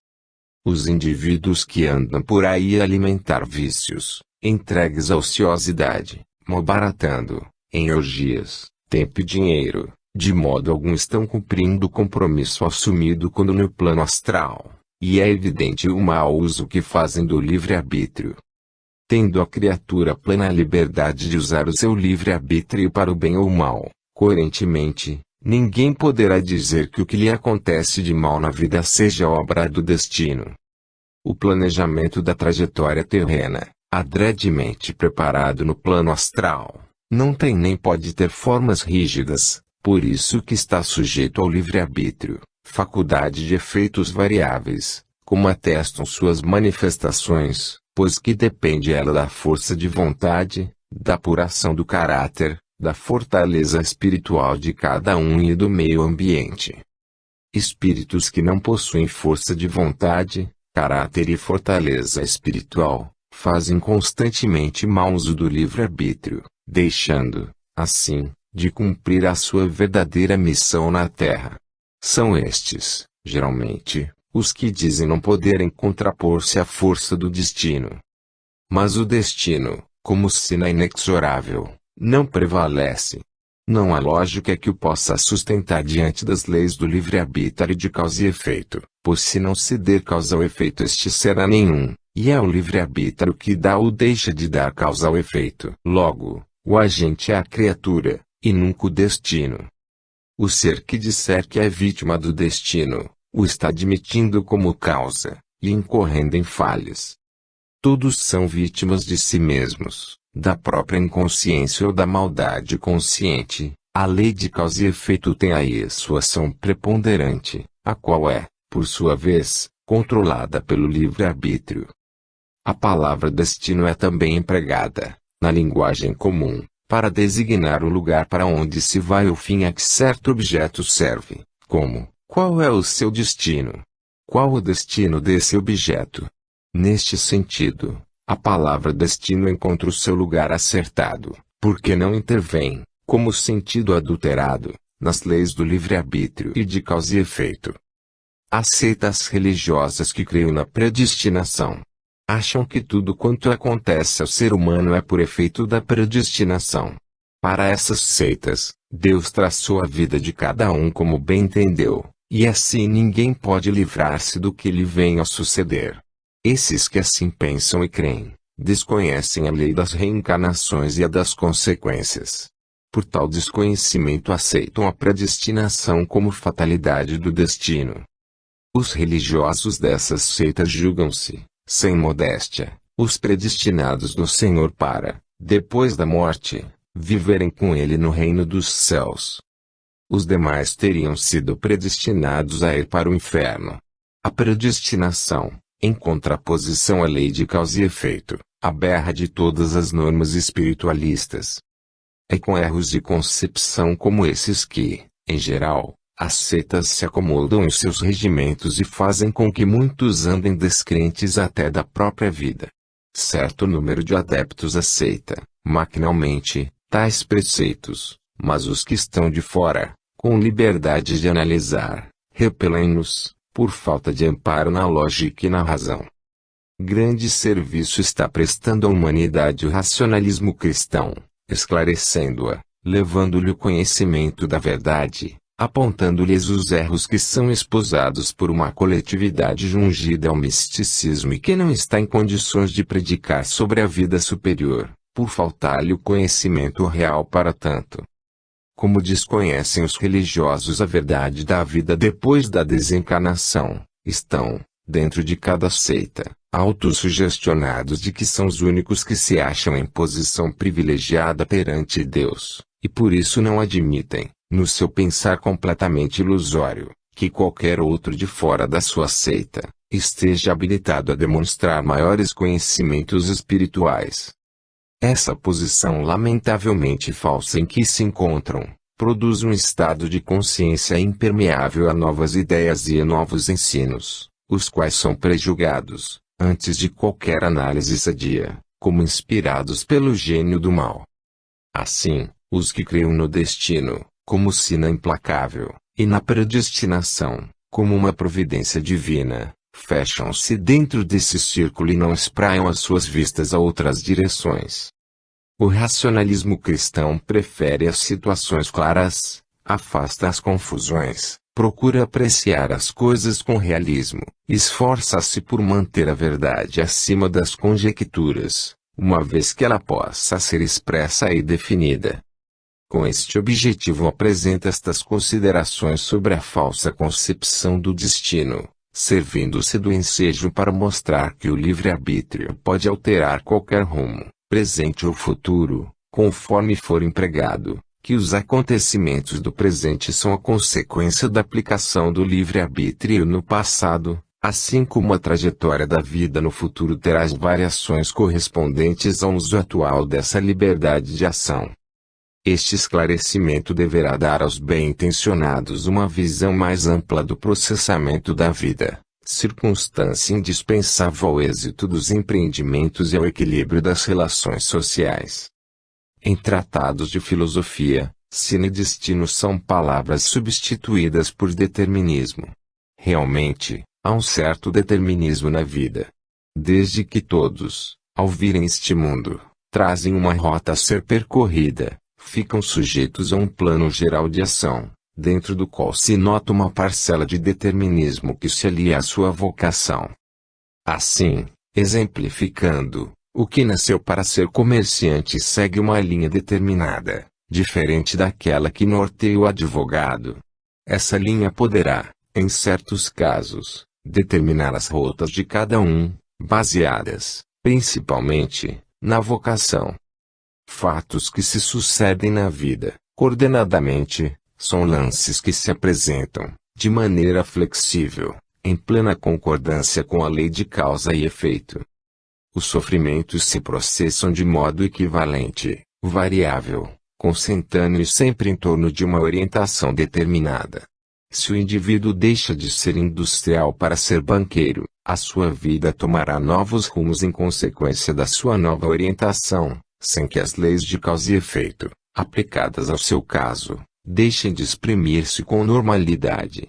Os indivíduos que andam por aí a alimentar vícios, entregues à ociosidade, malbaratando, em orgias, tempo e dinheiro, de modo algum estão cumprindo o compromisso assumido quando no plano astral, e é evidente o mau uso que fazem do livre-arbítrio. Tendo a criatura plena liberdade de usar o seu livre-arbítrio para o bem ou o mal, coerentemente, ninguém poderá dizer que o que lhe acontece de mal na vida seja obra do destino. O planejamento da trajetória terrena, adredemente preparado no plano astral, não tem nem pode ter formas rígidas, por isso que está sujeito ao livre-arbítrio, faculdade de efeitos variáveis, como atestam suas manifestações, pois que depende ela da força de vontade, da apuração do caráter, da fortaleza espiritual de cada um e do meio ambiente. Espíritos que não possuem força de vontade, caráter e fortaleza espiritual, fazem constantemente mau uso do livre-arbítrio, deixando, assim, de cumprir a sua verdadeira missão na Terra. São estes, geralmente, os que dizem não poderem contrapor-se à força do destino. Mas o destino, como sina inexorável, não prevalece. Não há lógica que o possa sustentar diante das leis do livre-arbítrio de causa e efeito, pois se não ceder causa ao efeito este será nenhum, e é o livre-arbítrio que dá ou deixa de dar causa ao efeito. Logo, o agente é a criatura, e nunca o destino. O ser que disser que é vítima do destino, o está admitindo como causa, e incorrendo em falhas. Todos são vítimas de si mesmos, da própria inconsciência ou da maldade consciente. A lei de causa e efeito tem aí sua ação preponderante, a qual é, por sua vez, controlada pelo livre-arbítrio. A palavra destino é também empregada, na linguagem comum, para designar o lugar para onde se vai ou fim a que certo objeto serve, como, qual é o seu destino? Qual o destino desse objeto? Neste sentido, a palavra destino encontra o seu lugar acertado, porque não intervém, como sentido adulterado, nas leis do livre-arbítrio e de causa e efeito. Há seitas religiosas que creem na predestinação. Acham que tudo quanto acontece ao ser humano é por efeito da predestinação. Para essas seitas, Deus traçou a vida de cada um como bem entendeu, e assim ninguém pode livrar-se do que lhe venha a suceder. Esses que assim pensam e creem, desconhecem a lei das reencarnações e a das consequências. Por tal desconhecimento aceitam a predestinação como fatalidade do destino. Os religiosos dessas seitas julgam-se, sem modéstia, os predestinados do Senhor para, depois da morte, viverem com Ele no reino dos céus. Os demais teriam sido predestinados a ir para o inferno. A predestinação, em contraposição à lei de causa e efeito, aberra de todas as normas espiritualistas. É com erros de concepção como esses que, em geral, as seitas se acomodam em seus regimentos e fazem com que muitos andem descrentes até da própria vida. Certo número de adeptos aceita, maquinalmente, tais preceitos, mas os que estão de fora, com liberdade de analisar, repelem-nos, por falta de amparo na lógica e na razão. Grande serviço está prestando à humanidade o racionalismo cristão, esclarecendo-a, levando-lhe o conhecimento da verdade, apontando-lhes os erros que são esposados por uma coletividade jungida ao misticismo e que não está em condições de predicar sobre a vida superior, por faltar-lhe o conhecimento real para tanto. Como desconhecem os religiosos a verdade da vida depois da desencarnação, estão, dentro de cada seita, autossugestionados de que são os únicos que se acham em posição privilegiada perante Deus, e por isso não admitem, no seu pensar completamente ilusório, que qualquer outro de fora da sua seita esteja habilitado a demonstrar maiores conhecimentos espirituais. Essa posição lamentavelmente falsa em que se encontram, produz um estado de consciência impermeável a novas ideias e a novos ensinos, os quais são prejulgados, antes de qualquer análise sadia, como inspirados pelo gênio do mal. Assim, os que creem no destino, como sina implacável, e na predestinação, como uma providência divina, fecham-se dentro desse círculo e não espraiam as suas vistas a outras direções. O racionalismo cristão prefere as situações claras, afasta as confusões, procura apreciar as coisas com realismo, esforça-se por manter a verdade acima das conjecturas, uma vez que ela possa ser expressa e definida. Com este objetivo apresenta estas considerações sobre a falsa concepção do destino, servindo-se do ensejo para mostrar que o livre-arbítrio pode alterar qualquer rumo, presente ou futuro, conforme for empregado, que os acontecimentos do presente são a consequência da aplicação do livre-arbítrio no passado, assim como a trajetória da vida no futuro terá as variações correspondentes ao uso atual dessa liberdade de ação. Este esclarecimento deverá dar aos bem-intencionados uma visão mais ampla do processamento da vida, circunstância indispensável ao êxito dos empreendimentos e ao equilíbrio das relações sociais. Em tratados de filosofia, sina e destino são palavras substituídas por determinismo. Realmente, há um certo determinismo na vida. Desde que todos, ao virem este mundo, trazem uma rota a ser percorrida, ficam sujeitos a um plano geral de ação, dentro do qual se nota uma parcela de determinismo que se alia à sua vocação. Assim, exemplificando, o que nasceu para ser comerciante segue uma linha determinada, diferente daquela que norteia o advogado. Essa linha poderá, em certos casos, determinar as rotas de cada um, baseadas, principalmente, na vocação. Fatos que se sucedem na vida, coordenadamente, são lances que se apresentam, de maneira flexível, em plena concordância com a lei de causa e efeito. Os sofrimentos se processam de modo equivalente, variável, consentâneo e sempre em torno de uma orientação determinada. Se o indivíduo deixa de ser industrial para ser banqueiro, a sua vida tomará novos rumos em consequência da sua nova orientação, sem que as leis de causa e efeito, aplicadas ao seu caso, deixem de exprimir-se com normalidade.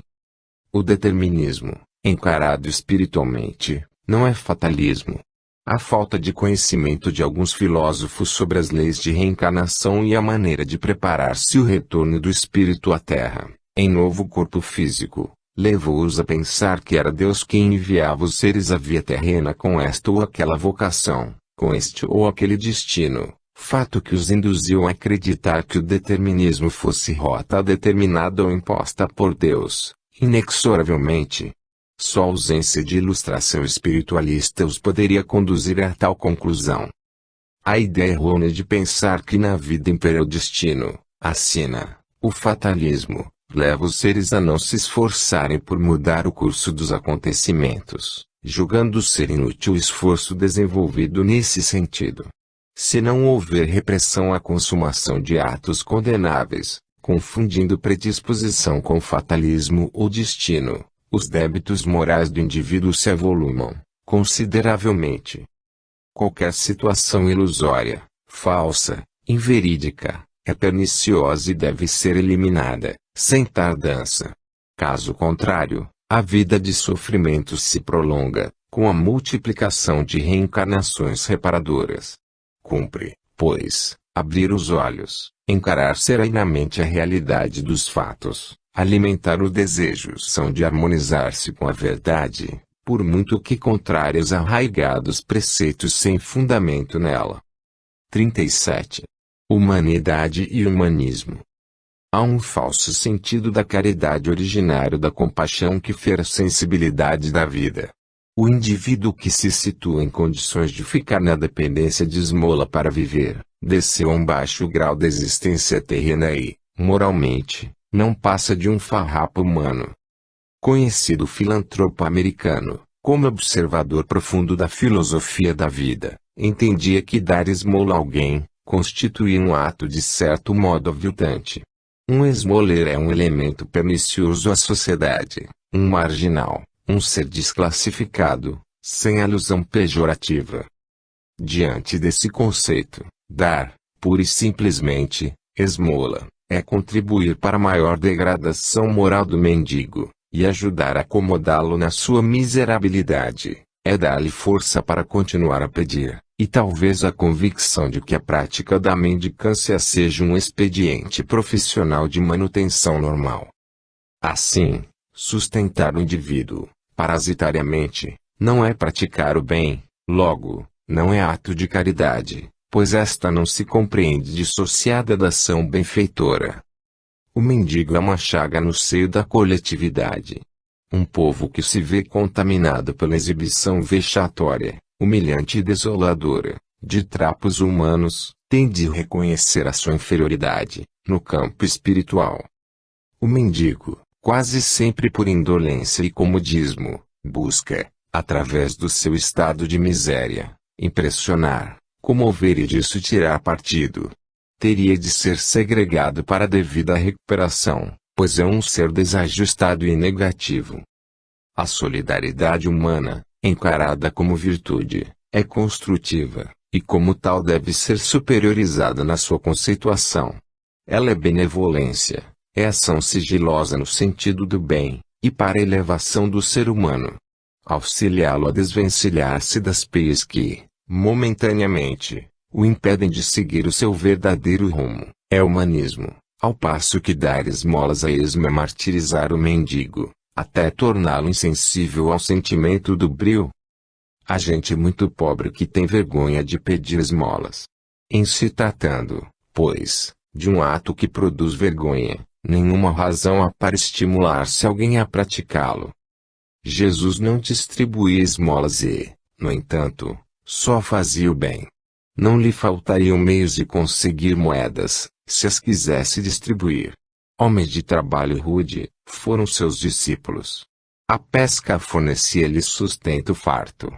O determinismo, encarado espiritualmente, não é fatalismo. A falta de conhecimento de alguns filósofos sobre as leis de reencarnação e a maneira de preparar-se o retorno do espírito à Terra, em novo corpo físico, levou-os a pensar que era Deus quem enviava os seres à via terrena com esta ou aquela vocação, com este ou aquele destino, fato que os induziu a acreditar que o determinismo fosse rota determinada ou imposta por Deus, inexoravelmente. Só a ausência de ilustração espiritualista os poderia conduzir a tal conclusão. A ideia errônea de pensar que na vida impera o destino, a sina, o fatalismo, leva os seres a não se esforçarem por mudar o curso dos acontecimentos, julgando ser inútil o esforço desenvolvido nesse sentido. Se não houver repressão à consumação de atos condenáveis, confundindo predisposição com fatalismo ou destino, os débitos morais do indivíduo se avolumam, consideravelmente. Qualquer situação ilusória, falsa, inverídica, é perniciosa e deve ser eliminada, sem tardança. Caso contrário, a vida de sofrimento se prolonga, com a multiplicação de reencarnações reparadoras. Cumpre, pois, abrir os olhos, encarar serenamente a realidade dos fatos, alimentar o desejo são de harmonizar-se com a verdade, por muito que contrários a arraigados preceitos sem fundamento nela. 37. Humanidade e humanismo. Há um falso sentido da caridade originário da compaixão que fere a sensibilidade da vida. O indivíduo que se situa em condições de ficar na dependência de esmola para viver, desceu a um baixo grau da existência terrena e, moralmente, não passa de um farrapo humano. Conhecido filantropo americano, como observador profundo da filosofia da vida, entendia que dar esmola a alguém, constituía um ato de certo modo aviltante. Um esmoleiro é um elemento pernicioso à sociedade, um marginal, um ser desclassificado, sem alusão pejorativa. Diante desse conceito, dar, pura e simplesmente, esmola, é contribuir para a maior degradação moral do mendigo, e ajudar a acomodá-lo na sua miserabilidade, é dar-lhe força para continuar a pedir, e talvez a convicção de que a prática da mendicância seja um expediente profissional de manutenção normal. Assim, sustentar o indivíduo, parasitariamente, não é praticar o bem, logo, não é ato de caridade, pois esta não se compreende dissociada da ação benfeitora. O mendigo é uma chaga no seio da coletividade. Um povo que se vê contaminado pela exibição vexatória, humilhante e desoladora, de trapos humanos, tem de reconhecer a sua inferioridade, no campo espiritual. O mendigo, quase sempre por indolência e comodismo, busca, através do seu estado de miséria, impressionar, comover e disso tirar partido. Teria de ser segregado para a devida recuperação, pois é um ser desajustado e negativo. A solidariedade humana, encarada como virtude, é construtiva, e como tal deve ser superiorizada na sua conceituação. Ela é benevolência, é ação sigilosa no sentido do bem, e para a elevação do ser humano. Auxiliá-lo a desvencilhar-se das peias que, momentaneamente, o impedem de seguir o seu verdadeiro rumo, é humanismo, ao passo que dar esmolas a esmo é martirizar o mendigo, até torná-lo insensível ao sentimento do brio. Há gente muito pobre que tem vergonha de pedir esmolas. Em se tratando, pois, de um ato que produz vergonha, nenhuma razão há para estimular-se alguém a praticá-lo. Jesus não distribuía esmolas e, no entanto, só fazia o bem. Não lhe faltariam meios de conseguir moedas, se as quisesse distribuir. Homens de trabalho rude, foram seus discípulos. A pesca fornecia-lhes sustento farto.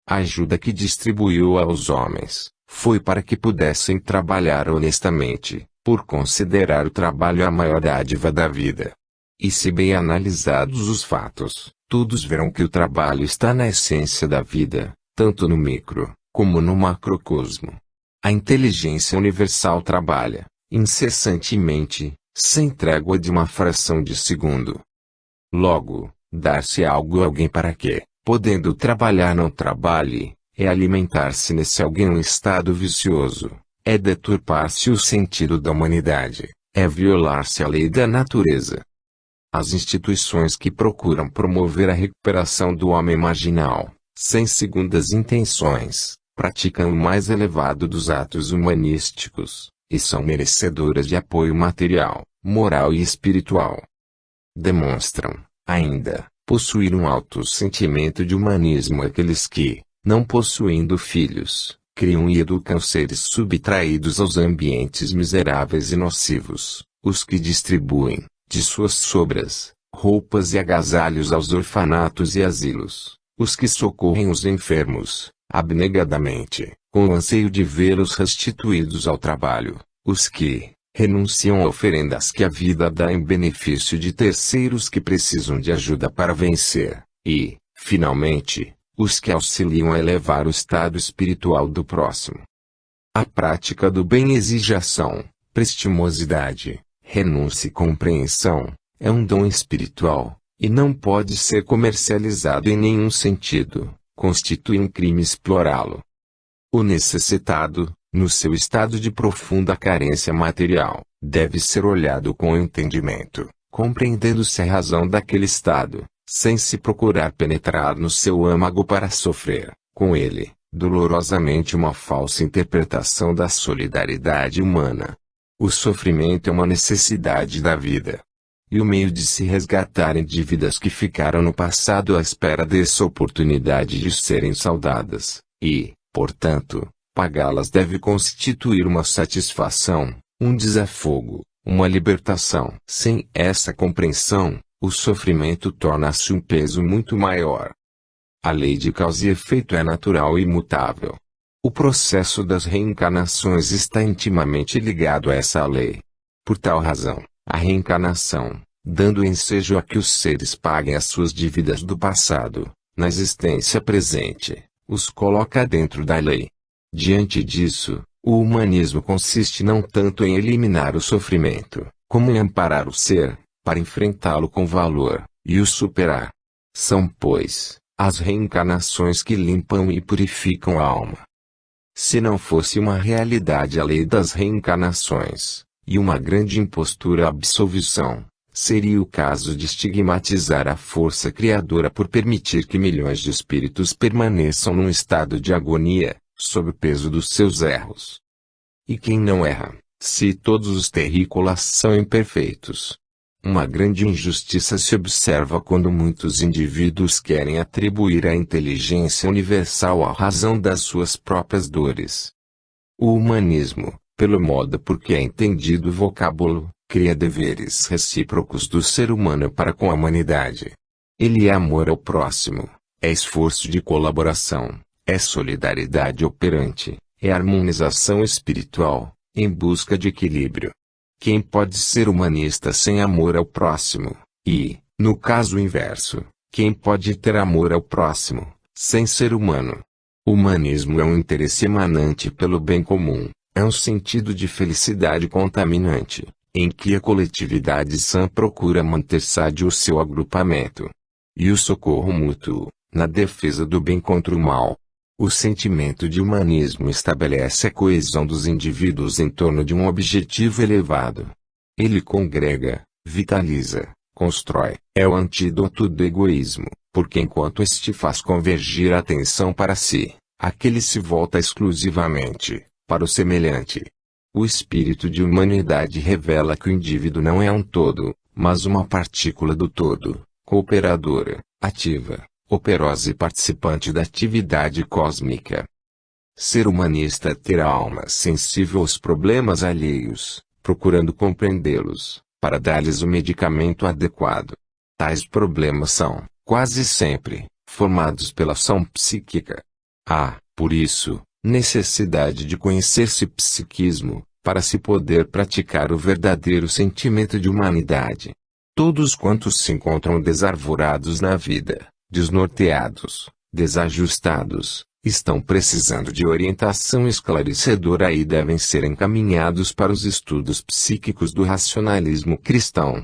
A ajuda que distribuiu aos homens, foi para que pudessem trabalhar honestamente, por considerar o trabalho a maior dádiva da vida. E se bem analisados os fatos, todos verão que o trabalho está na essência da vida, tanto no micro, como no macrocosmo. A inteligência universal trabalha, incessantemente, sem trégua de uma fração de segundo. Logo, dar-se algo a alguém para que, podendo trabalhar não trabalhe, é alimentar-se nesse alguém um estado vicioso, é deturpar-se o sentido da humanidade, é violar-se a lei da natureza. As instituições que procuram promover a recuperação do homem marginal, sem segundas intenções, praticam o mais elevado dos atos humanísticos, e são merecedoras de apoio material, moral e espiritual. Demonstram, ainda, possuir um alto sentimento de humanismo aqueles que, não possuindo filhos, criam e educam seres subtraídos aos ambientes miseráveis e nocivos, os que distribuem, de suas sobras, roupas e agasalhos aos orfanatos e asilos, os que socorrem os enfermos, abnegadamente, com o anseio de vê-los restituídos ao trabalho, os que renunciam a oferendas que a vida dá em benefício de terceiros que precisam de ajuda para vencer, e, finalmente, os que auxiliam a elevar o estado espiritual do próximo. A prática do bem exige ação, prestimosidade, renúncia e compreensão, é um dom espiritual, e não pode ser comercializado em nenhum sentido, constitui um crime explorá-lo. O necessitado, no seu estado de profunda carência material, deve ser olhado com entendimento, compreendendo-se a razão daquele estado, sem se procurar penetrar no seu âmago para sofrer, com ele, dolorosamente uma falsa interpretação da solidariedade humana. O sofrimento é uma necessidade da vida. e o meio de se resgatarem dívidas que ficaram no passado à espera dessa oportunidade de serem saldadas, e, portanto, pagá-las deve constituir uma satisfação, um desafogo, uma libertação. Sem essa compreensão, o sofrimento torna-se um peso muito maior. A lei de causa e efeito é natural e imutável. O processo das reencarnações está intimamente ligado a essa lei. Por tal razão, a reencarnação, dando ensejo a que os seres paguem as suas dívidas do passado, na existência presente, os coloca dentro da lei. Diante disso, o humanismo consiste não tanto em eliminar o sofrimento, como em amparar o ser, para enfrentá-lo com valor, e o superar. São, pois, as reencarnações que limpam e purificam a alma. Se não fosse uma realidade a lei das reencarnações, e uma grande impostura a absolvição, seria o caso de estigmatizar a força criadora por permitir que milhões de espíritos permaneçam num estado de agonia, sob o peso dos seus erros. E quem não erra, se todos os terrícolas são imperfeitos? Uma grande injustiça se observa quando muitos indivíduos querem atribuir à inteligência universal a razão das suas próprias dores. O humanismo, pelo modo por que é entendido o vocábulo, cria deveres recíprocos do ser humano para com a humanidade. Ele é amor ao próximo, é esforço de colaboração, é solidariedade operante, é harmonização espiritual, em busca de equilíbrio. Quem pode ser humanista sem amor ao próximo? E, no caso inverso, quem pode ter amor ao próximo, sem ser humano? O humanismo é um interesse emanante pelo bem comum, é um sentido de felicidade contaminante, em que a coletividade sã procura manter sádio o seu agrupamento. E o socorro mútuo, na defesa do bem contra o mal. O sentimento de humanismo estabelece a coesão dos indivíduos em torno de um objetivo elevado. Ele congrega, vitaliza, constrói. É o antídoto do egoísmo, porque enquanto este faz convergir a atenção para si, aquele se volta exclusivamente para o semelhante. O espírito de humanidade revela que o indivíduo não é um todo, mas uma partícula do todo, cooperadora, ativa, operosa e participante da atividade cósmica. Ser humanista é ter a alma sensível aos problemas alheios, procurando compreendê-los, para dar-lhes o medicamento adequado. Tais problemas são, quase sempre, formados pela ação psíquica. Há, por isso, necessidade de conhecer-se psiquismo, para se poder praticar o verdadeiro sentimento de humanidade. Todos quantos se encontram desarvorados na vida, desnorteados, desajustados, estão precisando de orientação esclarecedora e devem ser encaminhados para os estudos psíquicos do racionalismo cristão.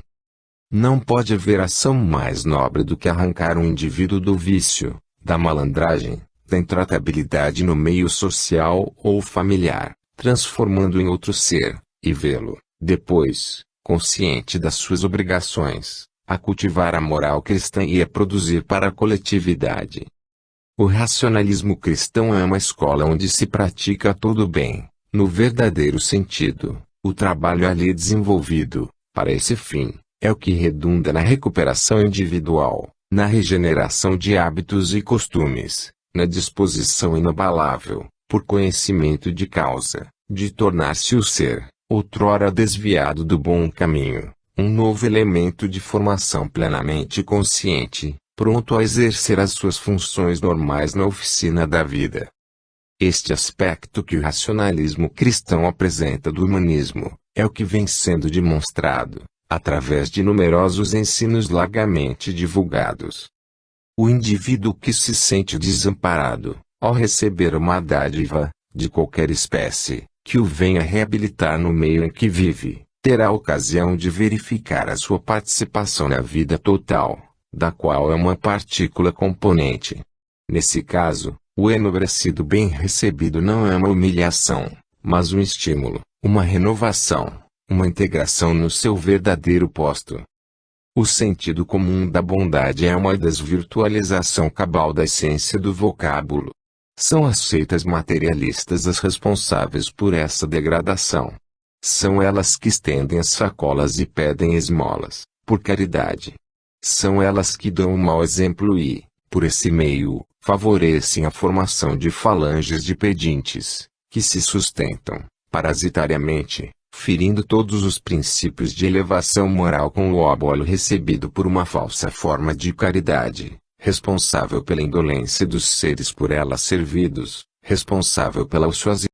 Não pode haver ação mais nobre do que arrancar um indivíduo do vício, da malandragem, da intratabilidade no meio social ou familiar, transformando em outro ser, e vê-lo, depois, consciente das suas obrigações, a cultivar a moral cristã e a produzir para a coletividade. O racionalismo cristão é uma escola onde se pratica todo o bem, no verdadeiro sentido. O trabalho ali desenvolvido, para esse fim, é o que redunda na recuperação individual, na regeneração de hábitos e costumes, na disposição inabalável, por conhecimento de causa, de tornar-se o ser, outrora desviado do bom caminho, um novo elemento de formação plenamente consciente, pronto a exercer as suas funções normais na oficina da vida. Este aspecto que o racionalismo cristão apresenta do humanismo, é o que vem sendo demonstrado, através de numerosos ensinos largamente divulgados. O indivíduo que se sente desamparado, ao receber uma dádiva, de qualquer espécie, que o venha reabilitar no meio em que vive, terá ocasião de verificar a sua participação na vida total, da qual é uma partícula componente. Nesse caso, o enobrecido bem recebido não é uma humilhação, mas um estímulo, uma renovação, uma integração no seu verdadeiro posto. O sentido comum da bondade é uma desvirtualização cabal da essência do vocábulo. São as seitas materialistas as responsáveis por essa degradação. São elas que estendem as sacolas e pedem esmolas, por caridade. São elas que dão o mau exemplo e, por esse meio, favorecem a formação de falanges de pedintes, que se sustentam, parasitariamente, ferindo todos os princípios de elevação moral com o obolo recebido por uma falsa forma de caridade, responsável pela indolência dos seres por ela servidos, responsável pela ociosidade